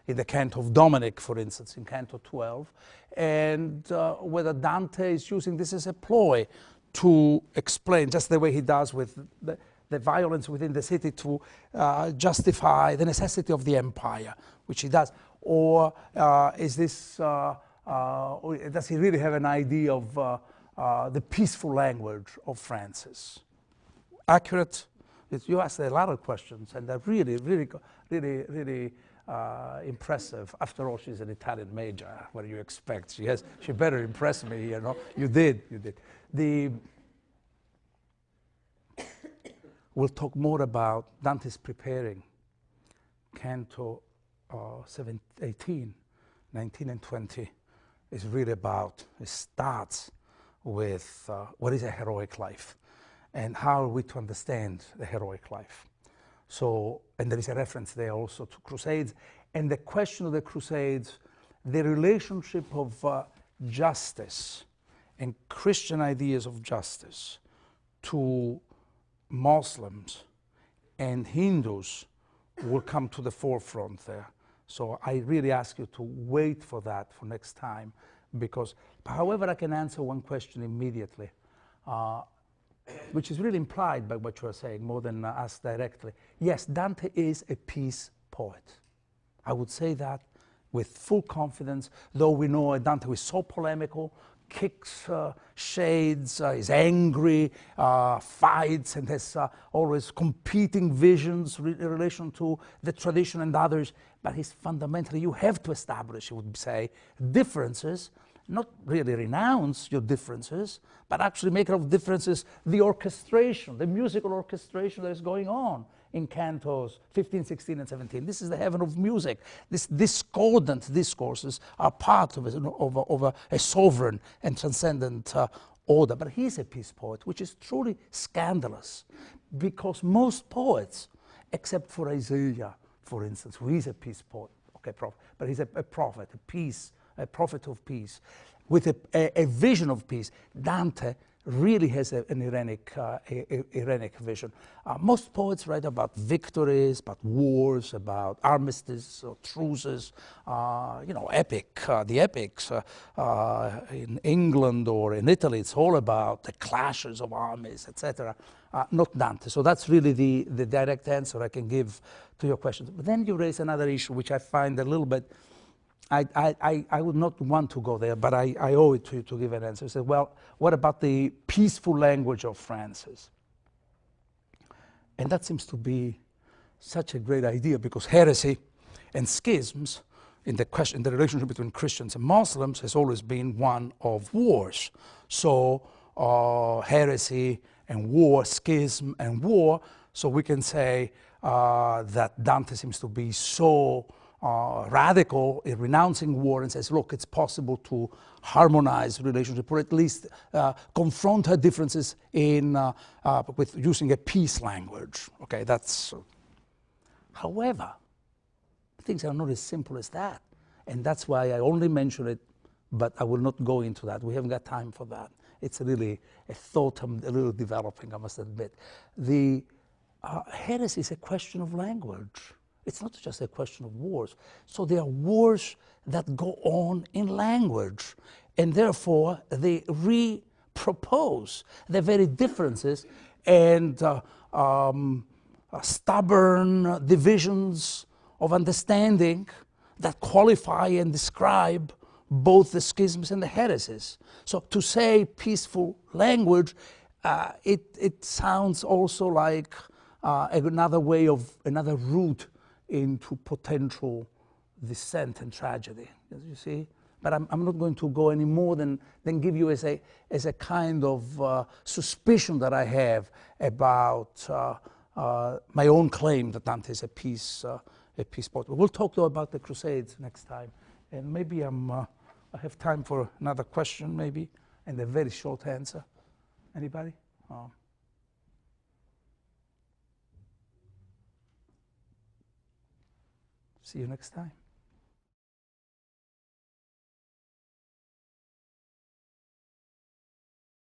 in the Canto of Dominic, for instance, in Canto 12, and whether Dante is using this as a ploy to explain, just the way he does with the violence within the city, to justify the necessity of the empire, which he does. Or is this, or does he really have an idea of the peaceful language of Francis? Accurate? You asked a lot of questions, and they're really, really, really, really impressive. After all, she's an Italian major. What do you expect? She better impress me, you know. You did. We'll talk more about Dante's preparing Canto 18, 19 and 20 is really about, it starts with what is a heroic life and how are we to understand the heroic life. So, and there is a reference there also to Crusades, and the question of the Crusades, the relationship of justice and Christian ideas of justice to Muslims and Hindus will come to the forefront there. So I really ask you to wait for that for next time, because however I can answer one question immediately, which is really implied by what you are saying more than asked directly. Yes, Dante is a peace poet. I would say that with full confidence, though we know Dante is so polemical, kicks shades, is angry, fights, and has always competing visions in relation to the tradition and others. But he's fundamentally, you have to establish, you would say, differences, not really renounce your differences, but actually make of differences the orchestration, the musical orchestration that is going on in cantos 15, 16, and 17. This is the heaven of music. These discordant discourses are part of a sovereign and transcendent order. But he's a peace poet, which is truly scandalous, because most poets, except for Isaiah, for instance, who is a peace poet, okay, but he's a prophet, a prophet of peace, with a vision of peace. Dante really has an Irenic vision. Most poets write about victories, about wars, about armistices or truces, epic, the epics in England or in Italy. It's all about the clashes of armies, etc. Not Dante. So that's really the direct answer I can give to your question. But then you raise another issue, which I find a little bit, I would not want to go there, but I owe it to you to give an answer. I said, well, what about the peaceful language of Francis? And that seems to be such a great idea, because heresy and schisms in the relationship between Christians and Muslims has always been one of wars. So heresy and war, schism and war So we can say that Dante seems to be so radical in renouncing war and says, look, it's possible to harmonize relationship, or at least confront her differences with using a peace language. Okay, that's. However, things are not as simple as that, and that's why I only mention it, but I will not go into that. We haven't got time for that. It's really a thought I'm a little developing, I must admit. The heresy is a question of language. It's not just a question of wars. So there are wars that go on in language, and therefore they re-propose the very differences and stubborn divisions of understanding that qualify and describe both the schisms and the heresies. So to say peaceful language, it sounds also like another route into potential dissent and tragedy, as you see. But I'm not going to go any more than give you as a kind of suspicion that I have about my own claim that Dante is a peace poet. We'll talk though about the Crusades next time, and maybe I have time for another question, maybe, and a very short answer. Anybody? See you next time.